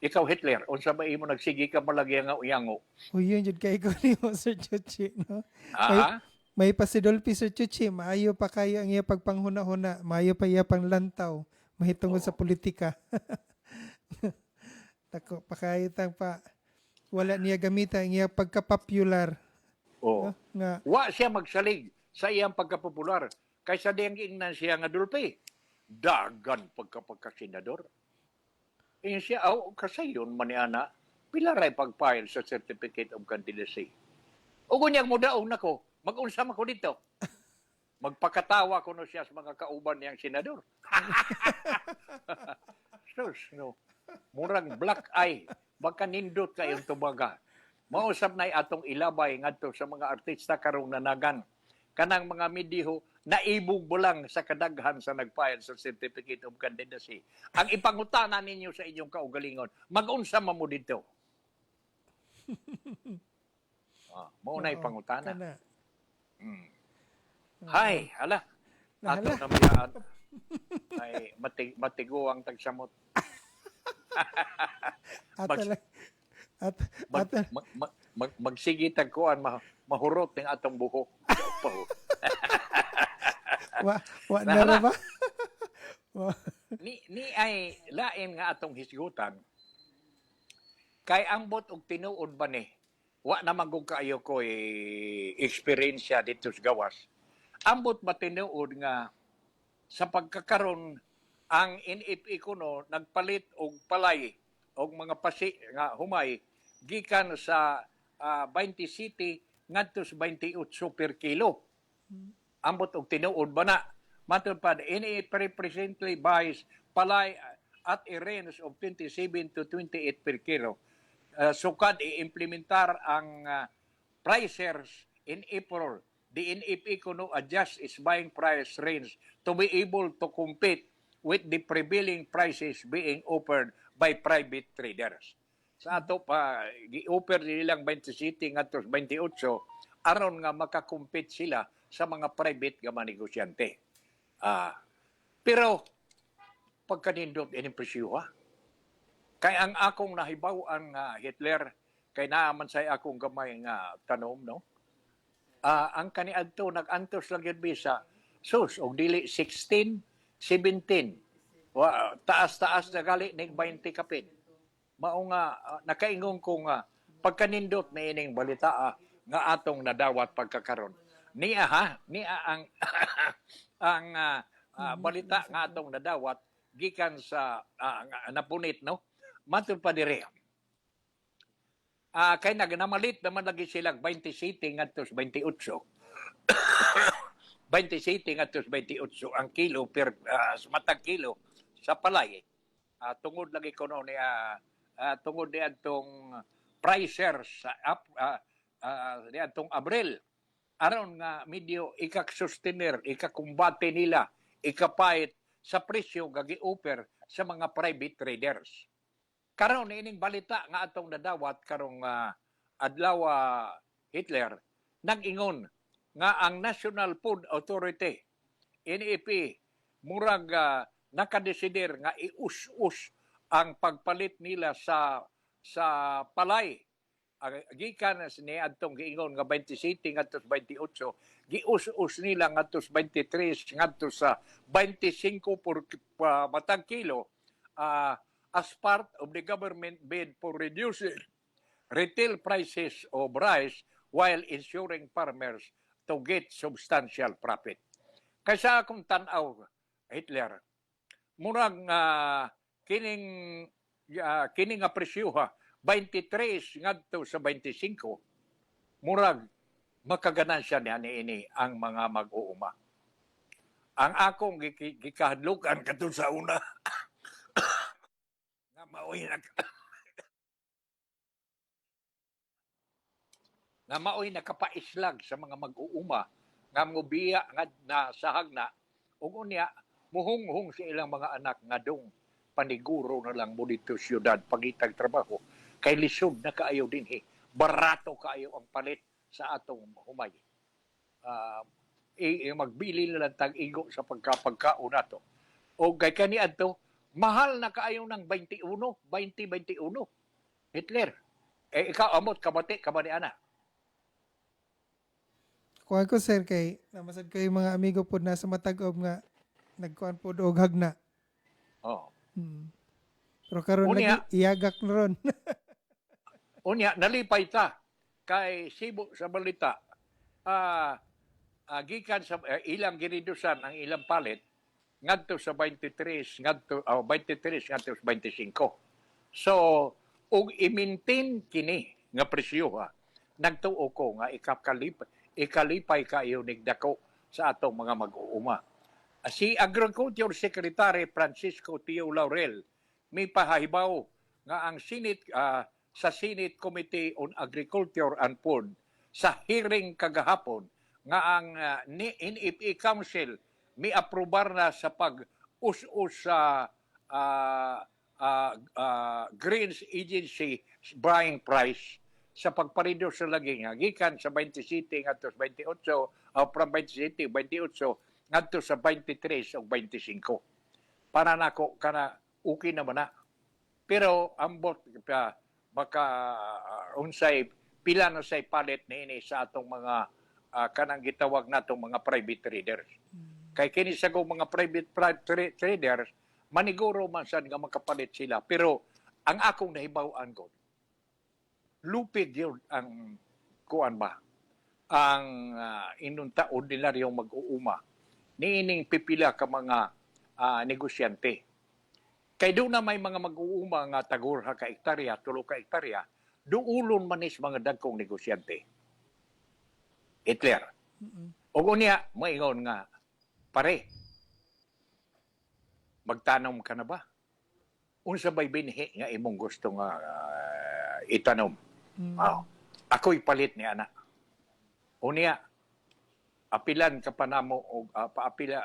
Ikaw Hitler, unsa ba imo nagsigi ka malagi nga uyango? O yun, jud kay ko ni Sir Chuchi, no? Ah? May pasidolpi Sir Chuchi, maayo pa kayo ang iya pagpanghuna-huna, maayo pa iya panglantaw, mahitungod sa politika. Tako, pakayitang pa, wala niya gamita ang iya pagka-popular. Oh. Nga, Wa siya magsalig sa iyang pagkapopular kaysa diyang ingnan siya nga dulpi. Dagan pagkasenador. Iyon siya, kasayon maniana, pilaray pag-file sa Certificate of Candidacy. O kunyang mudaong nako, mag-unsa man ko dito. Magpakatawa ko no siya sa mga kauban niyang senador. Sus, no. Murang black eye. Baka nindot kayong tubaga. Mausap na atong ilabay ngadto sa mga artista karong nanagan. Kanang mga mediho, naibog mo lang sa kadaghan sa nag-file sa Certificate of Candidacy. Ang ipangutana ninyo sa inyong kaugalingon, mag-unsa man mo dito. Mauna ipangutana. kana. Hay, hala. Ato Hala. na biyaan. Ay, matigo ang tagsamot. Ato lang. Magsigitag ko ang mahurot ng atong buhok. Wa na ra ba? ni ay lain nga atong hisgutan kay ambot og tinuod ba ni wa naman gug kaayo ko eksperyensya dito sa gawas ambot ba tinuod nga sa pagkakaron ang NFA kuno nagpalit og palay og mga pasi nga humay gikan sa 20 city ngadto sa 28 per kilo. Ambot og tinuod ba na? Matod pa, ini presently buys palay at a range of 27 to 28 per kilo. Sukad i-implementar ang pricers in April. The NFA kuno adjust its buying price range to be able to compete with the prevailing prices being offered by private traders. Sa ato pa, gi-offer nilang 27 ngadto 28 aron nga makakompete sila sa mga private nga manegosyante. Pero pagkanindot ining presyo ha. Kay ang akong nahibaw-an nga Hitler kay naaman say akong gamay nga tanom no. Ang kaniadto nag-antos lang yun bisa sus og dili 16, 17. Taas-taas na gali ning 20 kapin. Mao nga nakaingon ko nga pagkanindot na ining balita nga atong nadawat pagkakaron. Niya ang ang balita nga atong nadawat gikan sa napunit no. Matud pa dire. Kay nagnamalit naman lagi silang 27 ngadto 28. 27 ngadto 28 ang kilo per matag kilo sa palay. Tungod lagi ko no niya tungod di atong pricers sa di atong Abril aron nga medyo ikak-sustainer, ikakumbate nila, ikapait sa presyo nga gi-offer sa mga private traders. Karon ining balita nga atong nadawat karong adlaw Hitler nag-ingon nga ang National Food Authority NFA murag nakadesider nga ius-us ang pagpalit nila sa palay. Gikan ni adtong giingon nga 27 ngadto 28 gius-us nila ngadto 23 ngadto sa 25 por matag kilo as part of the government bid for reducing retail prices of rice while ensuring farmers to get substantial profit. Kaysa akong tan-aw Hitler murag kining nga presyo 23 ngadto sa 25 murag makaganansya niya ini ang mga mag-uuma. Ang akong gikahadlukan kadto sa una nga maoy nakapaislag sa mga mag-uuma nga mobiya nga nasahag na ug unya muhunghong sa ilang mga anak nga dong paniguro na lang mo dito syudad pagitag trabaho kay lisod na kaayo dinhi barato kaayo ang palit sa atong humay. Magbili na lang tag-igo sa pagkaon nato. O kay kaniadto mahal na kaayo ng 20-21. Hitler. Ikaw amot kabati ka ba ni ana? Kuha ko sir kay namasad ko yung mga amigo po na sa matag-ob nga nagkuhan po og hagna. Oh. Pero karon lagi iyagak na ron. Unya nalipay ta kay Sibo sa balita. Gikan sa ilang giridusan ang ilang palit ngadto sa 23 ngadto 25. So ug i-maintain kini nga presyo nagtuo ko nga ikalipay kayo nigdako sa atong mga mag-uuma. Si Agriculture Secretary Francisco Tio Laurel may pahahibaw nga ang Senate sa Senate Committee on Agriculture and Food sa hearing kagahapon nga ang NFA Council may aprobar na sa pag-us-us sa Grains Agency buying price sa pagparido sa lagi nga gikan sa 27 ngadto sa 28 from 27 28 ngadto sa 23 o 25 para nako kana okay naman na pero ambot baka unsay pila na say palit niini sa atong mga kanang gitawag natong mga private traders. Kay kini sa mga private traders maniguro man sad nga makapalit sila pero ang akong nahibaw-an ko lupig yun ang kuan ba ang inunta ordinaryong mag-uuma niining pipila ka mga negosyante. Kay doon na may mga mag-uuma nga tagurha ka hektarya, 3 ka hektarya, duulon manis mga dagkong negosyante. Hitler. O unya, maingon nga, pare, magtanom ka na ba? Unsa ba'y binhi nga imong gusto nga itanom? Oh, ako'y palit ni ana. Unya, apilan ka pa namo o paapila,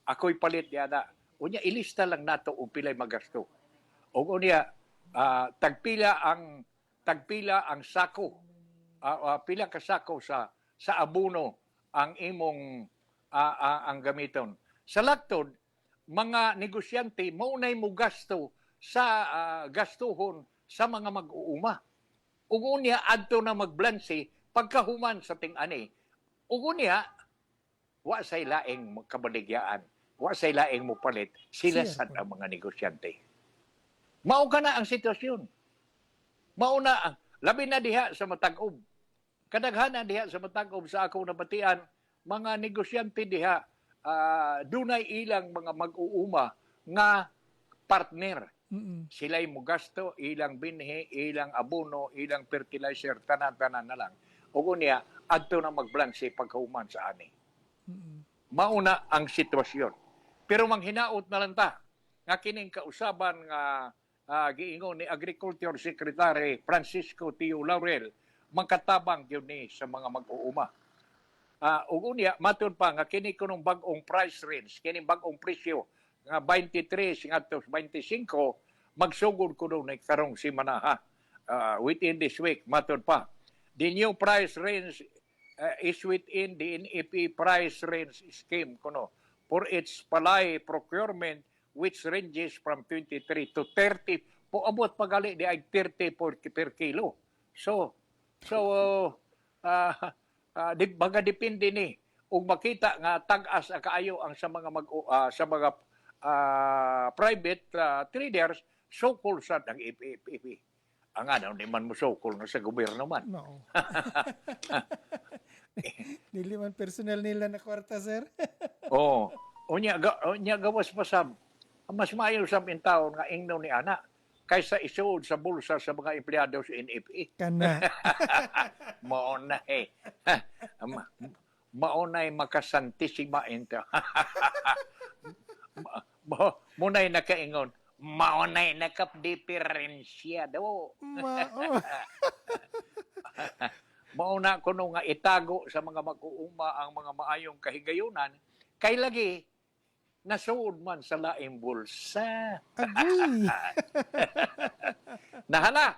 ako'y palit ni ana. Unya, ilista lang nato o pilay magasto. O unya, tagpila ang sako, pila ka sako sa abono ang imong ang gamiton. Sa laktod, mga negosyante maunay mo gasto sa gastuhon sa mga mag-uuma. Ug unya adto na magblanse pagkahuman sa ting-ani. Ug unya wa say laing kabaligyaan, wa say laing mo palit, sila sad ang mga negosyante. Mao kana ang sitwasyon. Mao na labi na diha sa matag-ob. Kadaghanan diha sa matag-ob sa ako nabatian, mga negosyante diha dunay ilang mga mag-uuma nga partner. Sila'y mo gasto, ilang binhi, ilang abono, ilang fertilizer, tanan-tanan na lang. O kunya, adto na magblanse pagkahuman sa ani. Mauna ang sitwasyon. Pero manghinaot na lang ta, nga kining kausaban nga giingon ni Agriculture Secretary Francisco Tio Laurel, mangkatabang yun ni sa mga mag-uuma. Ug unya matud pa nga kini kunong bag-ong price range, kini bag-ong presyo nga 23 ngadto 25 magsugod kuno ni karong semana within this week matud pa. The new price range is within the NEP price range scheme kuno for its palay procurement which ranges from 23 to 30 abot pagali di ay 30 per kilo. So baga depende ni ug makita nga tag-as kaayo ang sa mga sa mga private traders sukol sad ang FFP. Ang ano di man mo sukol nga sa gobyerno man. No. Dili man personal nila na kwarta, sir. Oo. Unya gawas pa sab. Mas maayo sab in taon nga ingno ni ana kaysa isuod sa bulsa sa mga empleyado sa NFA. Kana. Maunay. Maunay makasantisima ito. Munay nakaingon. Maunay nakapdiferensyado. Mauna kuno nga itago sa mga mag-uuma ang mga maayong kahigayunan kay lagi nasuod man sa laing bulsa. Agoy. Nahala.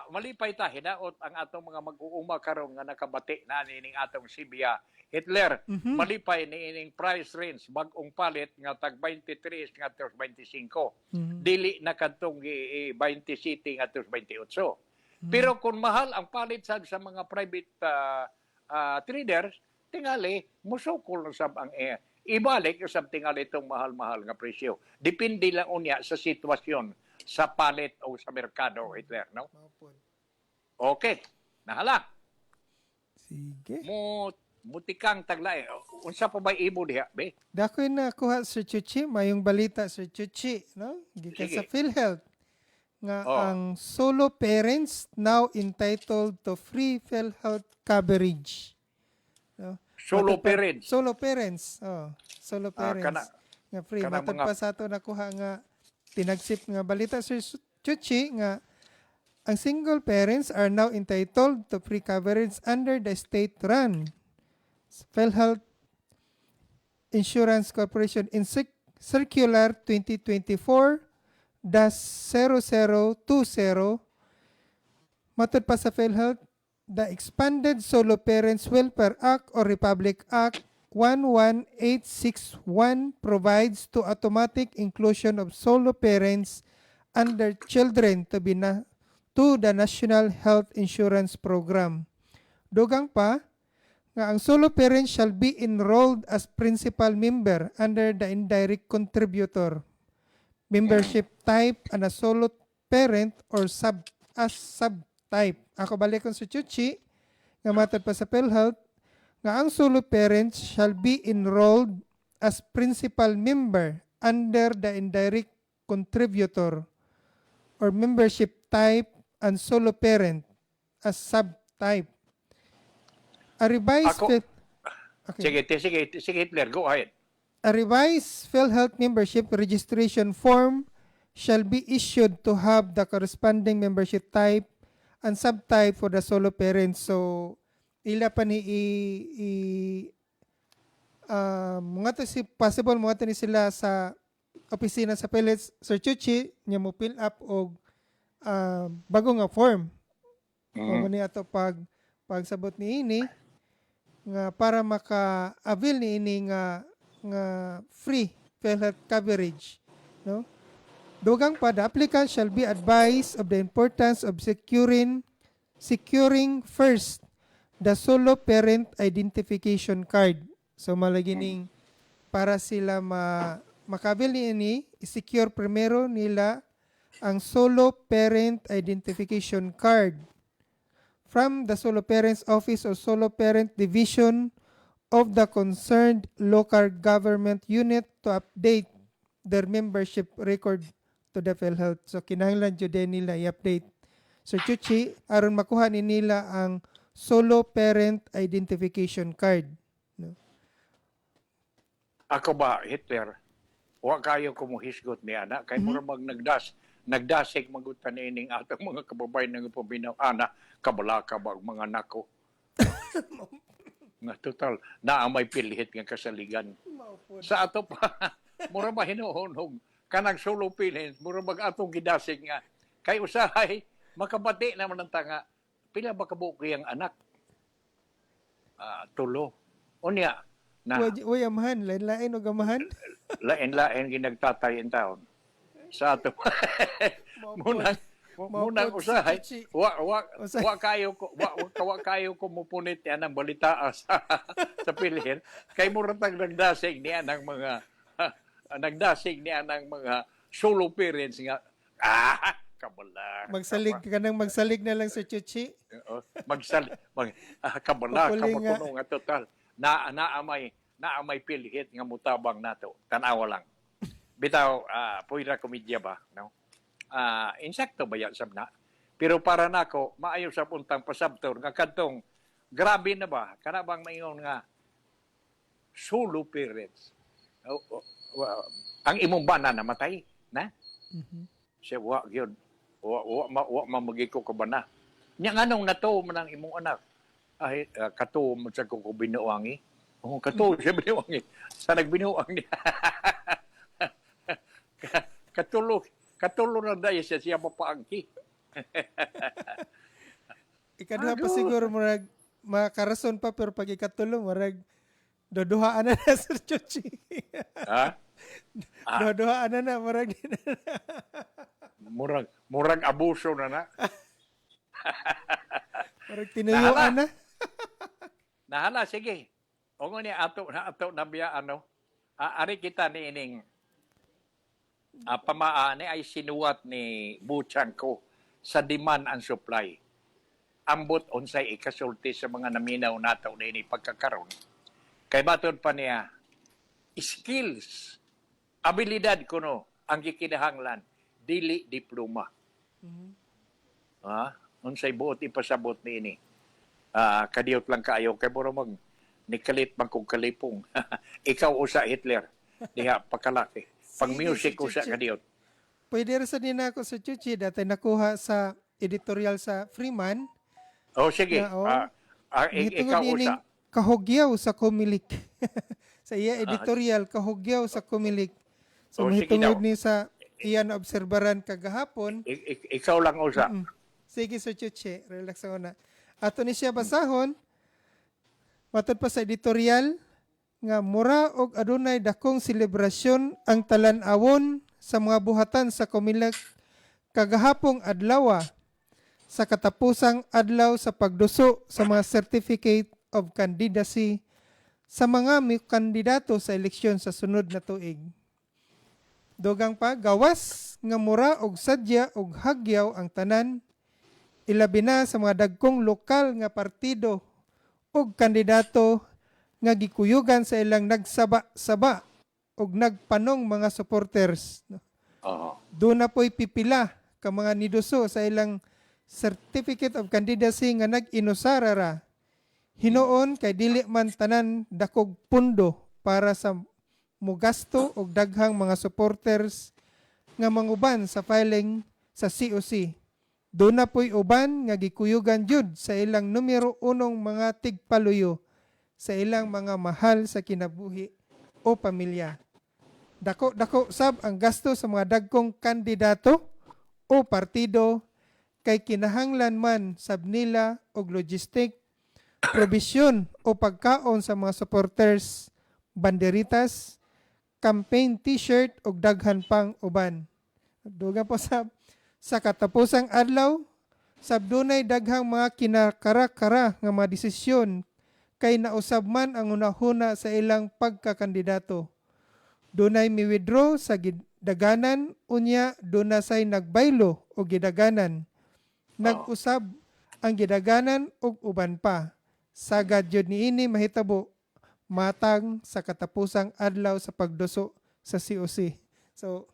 Malipay ta hinaot ang atong mga mag-uuma karon nga nakabati na nining atong Sibia Hitler. Malipay niining price range bag-ong palit nga tag 23 nga 25. Dili na kadtong 27 nga 28. Pero kung mahal ang palit sa mga private traders, tingali musukol na sab ang ibalik usab tingali itong mahal-mahal nga presyo. Depende lang unya sa sitwasyon sa palit o sa merkado, Hitler, no? Okay. Nahala. Sige. Mutikang taglay. Unsa pa ba ibo diha, be? Dakoy na kuha Sir Chuchi, mayong balita Sir Chuchi, no? Gikan Sige. sa PhilHealth nga Oh. ang solo parents now entitled to free PhilHealth coverage. No? Solo Matod pa- parents. Solo parents. Oh, solo parents. Nga free. kana Matod mga- pa sa ato nakuha nga tinagsip nga balita Sir Chuchi nga ang single parents are now entitled to free coverage under the state-run PhilHealth Insurance Corporation in Circular 2024-0020. Matod pa sa PhilHealth, the Expanded Solo Parents Welfare Act or Republic Act 11861 provides to automatic inclusion of solo parents and their children to the National Health Insurance Program. Dugang pa, nga ang solo parent shall be enrolled as principal member under the indirect contributor membership type and a solo parent or subtype. Ako balik kong sa Chuchi, nga matod pa sa PhilHealth, nga ang solo parents shall be enrolled as principal member under the indirect contributor or membership type and solo parent as subtype. A revised Ako- Phil- okay. Sige, Hitler, go ahead. A revised PhilHealth membership registration form shall be issued to have the corresponding membership type and subtype for the solo parents. So, ila pa ni mga to si possible mga to ni sila sa opisina sa PhilHealth Sir Chuchi nya mo fill up og bago nga form. O ni ato pagsabot ni ini nga para maka-avail ni ini nga free PhilHealth coverage, no? Dugang pa, the applicant shall be advised of the importance of securing first the solo parent identification card. So malagining para sila makabil ni ini, i-secure primero nila ang solo parent identification card from the solo parents office or solo parent division of the concerned local government unit to update their membership record to the PhilHealth. So kinahanglan jud din nila i-update Sir Chuchi aron makuha ni nila ang solo parent identification card. No? Ako ba, Hitler, wa kayo kumuhisgot ni ana kay mura mag nagdasig magutan ining atong mga kababayan nga pabinaw ana kabalaka ba ang mga nako. Nga total naa may pilhit nga kasaligan. Sa ato pa mura ba hinuhunhog kanang solo pilhin mura mag atong gidasig nga kay usahay makabati naman ang tanga pila ba kabuki ang anak. Tulo. Unya na Uy, amahan, lain-lain o gamahan. lain-lain ginagtatay in taon. Sa ato munang usahay wa kayo ko mupunit yan ang balita sa pilhin kay muratag nagdasig niya ng mga solo parents nga kabala Magsalig na lang sa Chuchi. kabala Hopefully nga. kamutuno nga total naamay pilhit nga mutabang nato tanawa lang bitaw puira komedya ba no insakto ba yan sabna pero para nako maayo sa puntang pasabtor nga kadtong grabe na ba kana bang maingon nga solo parents ang imong bana namatay na siya wa gyud wa mamagi ko ka bana nya nganong nato man ang imong anak ay kato mo sa ko binuangi kato siya binuangi sa nagbinuang niya Katulog na dahil siya mapaangki. Ikaduha pa siguro murag makarason pa pero pag ikatulong murag dodohaan na na Sir Chuchi. Ha? Dodohaan na murag Murag abuso na. murag tinuyuan na. Nahala, sige. O nga niya, ato na biya, ari kita ni ining pamaani ay sinuwat ni Buchan ko sa demand and supply. Ambot unsay ikasulti sa mga naminaw nato na ini pagkakaroon. Kay batod pa niya, skills, abilidad kuno ang gikinahanglan, dili diploma. Unsay buot ipasabot ni ini. Kadiyot lang kaayo kay mura mag nikalit man kong kalipong. Ikaw usa Hitler, diha pakalaki. Pang music Sige, usa Chuchi. kadiyot. Pwede rin sa din ako sa Chuchi dati nakuha sa editorial sa Freeman. Sige. Ikaw usa. Kahugyaw sa Comelec. Sa iya editorial, kahugyaw sa Comelec. So, sige mahitungod daw. ni sa iya na obserbaran kagahapon. Ikaw lang usa. Sige, Sir Chuchi. Relax ako na. Ato ni siya basahon. Matod pa sa editorial nga mura og adunay dakong selebrasyon ang talan-awon sa mga buhatan sa Comelec kagahapong adlaw sa katapusang adlaw sa pagduso sa mga certificate of candidacy sa mga kandidato sa eleksyon sa sunod na tuig. Dugang pa, gawas nga mura og sadya og hagyaw ang tanan, ilabi na sa mga dagkong lokal nga partido og kandidato nga gikuyugan sa ilang nagsaba-saba og nagpanong mga supporters. Doon na po'y pipila ka mga niduso sa ilang certificate of candidacy nga nag-inusarara. Hinuon kay dili man tanan dakog pundo para sa mugasto og daghang mga supporters nga manguban sa filing sa COC. Doon na po'y uban nga gikuyugan jud sa ilang numero unong mga tigpaluyo sa ilang mga mahal sa kinabuhi o pamilya. Dako sab ang gasto sa mga dagkong kandidato o partido kay kinahanglan man sab nila og logistic, probisyon o pagkaon sa mga supporters, banderitas, campaign t-shirt ug daghan pang uban. Dugang po sa katapusang adlaw, sabdunay daghang mga kinakara-kara nga mga desisyon kay nausab man ang unahuna sa ilang pagkakandidato. Dunay mi-withdraw sa gidaganan, unya dunasay nagbaylo o gidaganan. Nag-usab ang gidaganan ug uban pa. Sagad jud niini mahitabo matang sa katapusang adlaw sa pagduso sa COC. So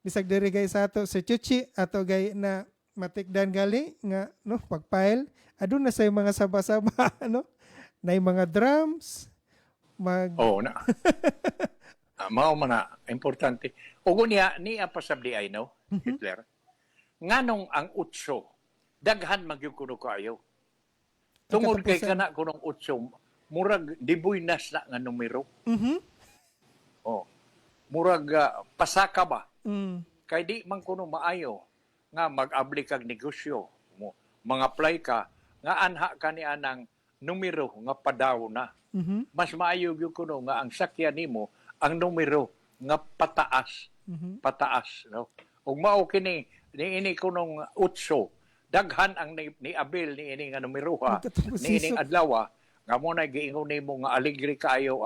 bisag diri guys sa ato si Chuchi ato gay na matikdan gali nga no pagfile aduna say mga saba-saba no nay mga drums Oh, na. Mao man na importante. Ug niya pasabdi ay no, Hitler. Nganong ang utso daghan magyud kuno kaayo. Tungod kay kana kunong utso murag dibuinas na nga numero. Oh. Murag pasaka ba? Kay di man kuno maayo nga mag-abli kag negosyo mo mga-apply ka nga anha ka ni anang numero nga padaw na. Mas maayo gyud kuno nga ang sakyan nimo ang numero nga pataas. Pataas no. Ug mao kini niini kunong utso daghan ang niabil niini nga numero ha. Niini adlaw nga mo na giingon nimo nga aligre kaayo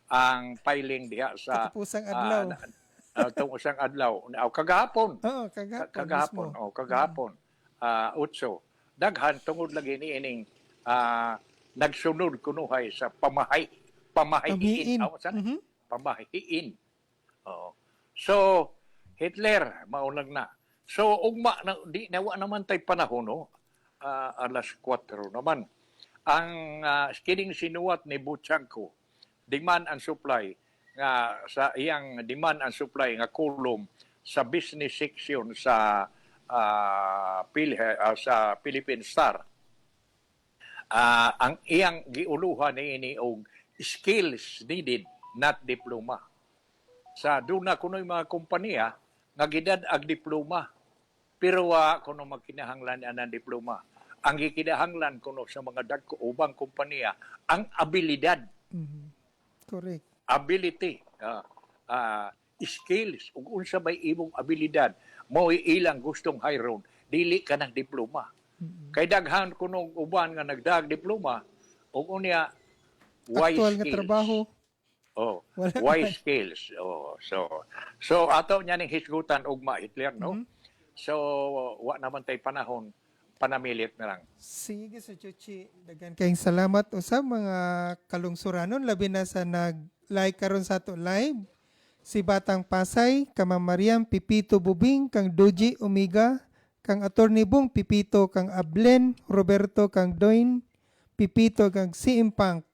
ang filing diha sa katapusang adlaw. Usang adlaw. Kagahapon. Oo, kagahapon. Kagahapon. Utso. Daghan tungod lagi ni ining nagsunod kunuhay sa pamahiin. Pamahiin. So, Hitler, maulag na. So, ugma, di nawa naman tay panahon, no? Alas 4 naman. Ang kining sinuwat ni Buchanko, demand and supply, nga sa iyang demand and supply nga column sa business section sa Philippine Star. Ang iyang giuluhan niini og skills needed, not diploma. Sa duna kuno'y mga kompanya nga gidad-ag diploma pero kuno magkinahanglan anang diploma. Ang gikinahanglan kuno sa mga dagko ubang kompanya ang abilidad. Correct. Ability, skills, ug unsa bay imong abilidad, mao ilang gustong hayron, dili ka ng diploma. Kay daghan kuno uban nga nagdag diploma, ug unya wise Actual skills. nga trabaho. Wise skills. So ato nya ning hisgutan ugma Hitler, no? So wa naman tay panahon panamilit na lang. Sige sa Chuchi, daghan kayong salamat usab mga kalungsuranon labi na sa nag-like karon sa ato live. Si Batang Pasay, Kama Mariam Pipito Bubing, kang Doji Omega, kang Attorney Bong Pipito, kang Ablen Roberto, kang Doin Pipito, kang Si Impang.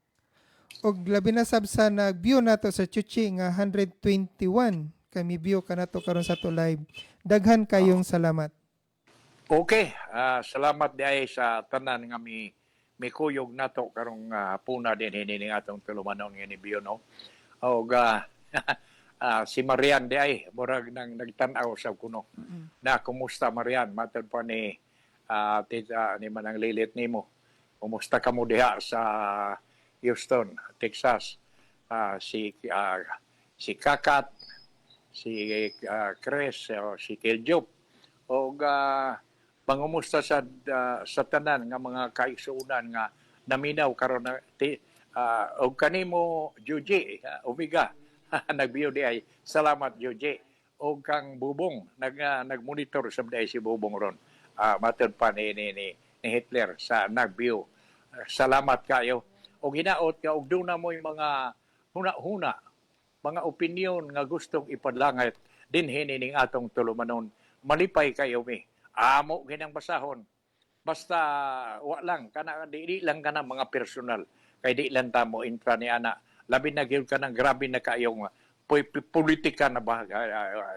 Og labi na sab sa nag-view nato sa Chuchi nga 121 kami view kanato karon sa ato live. Daghan kayong salamat. Okay, salamat di ay sa tanan nga mi kuyog nato karong puna din hini atong tulumanon nga ni Bio, no. Og si Marian di ay murag nang nagtan-aw sa kuno. Na kumusta Marian? Matod pa ni ni manang lilit nimo. Kumusta ka mo diha sa Houston, Texas? Si Kakat, si Chris, si Kiljop. Og pangumusta sa tanan nga mga kaigsuunan nga naminaw karon og kanimo Juji Omega nagbiyo di ay salamat Juji og kang Bubong nagmonitor sa day si Bubong ron matud pa ni Hitler sa nagbiyo. Salamat kayo og hinaot ka og duna mo mga huna-huna mga opinyon nga gustong ipadlangit dinhi ning atong tulumanon malipay kayo mi. Amo ginang basahon. basta wa lang kana di lang kana mga personal kay di lang ta mo intra ni ana labi na gyud ka ng grabe na kayong politika na ba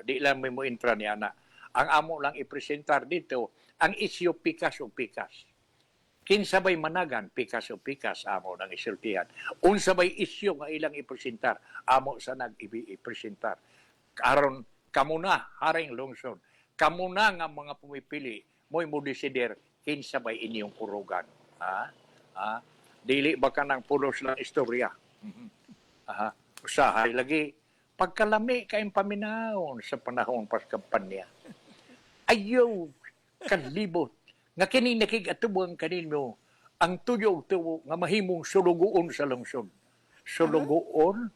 di lang mo intra ni ana ang amo lang ipresentar dito ang isyu pikas o pikas kinsabay managan pikas o pikas amo nang isultihan unsabay isyu nga ilang ipresentar amo sa nag-ipresentar aron kamuna haring lungsod kamuna nga mga pumipili mo'y mo desider kinsabay inyong kurugan dili ba ka ng pulos lang istorya usahay lagi pagkalami kayong paminahon sa panahon pas kampanya ayaw kalibot nga kini nakigatubuan kanino ang tuyo-tuyo nga mahimong sulugoon sa lungsod. Sulugoon?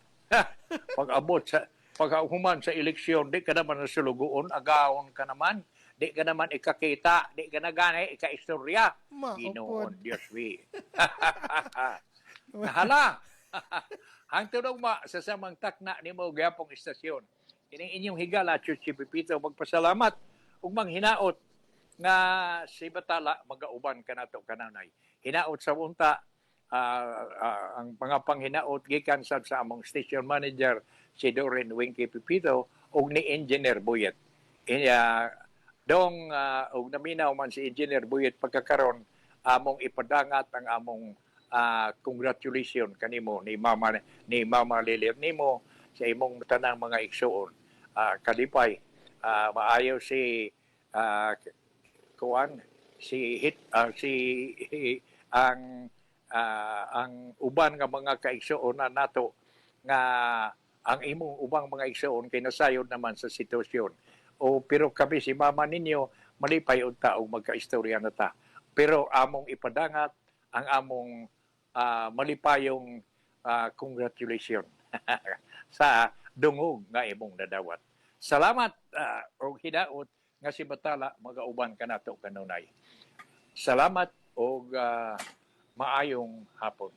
Pag-abot sa paghuman sa eleksyon, di ka naman na sulugoon, agaon ka naman, di ka naman ikakita, di ka na gani ikaistorya. Ginoon, Diyos we. Nahala! Ang tunog ma, sa samang takna ni mo gayapong istasyon. Kining inyong higala, Chuchi Pipito, magpasalamat ug manghinaot nga si Batala magauban ka nato kananay. Hinaot sa unta ang mga panghinaot gikan sa among station manager si Doreen Winky Pipito ug ni Engineer Buyet. Og naminaw man si Engineer Buyet pagkakaron among ipadangat ang among congratulations kanimo ni Mama Lilir nimo sa imong tanang mga igsuon. Kalipay maayo si ang uban nga mga kaigsuon na nato nga ang imong ubang mga igsuon kay nasayod naman sa sitwasyon pero kami si mama ninyo malipay unta og magkaistorya na ta pero among ipadangat ang among malipayong congratulations sa dungog nga imong nadawat. Salamat og hinaot nga si Batala magauban ka nato kanunay. Salamat og maayong hapon.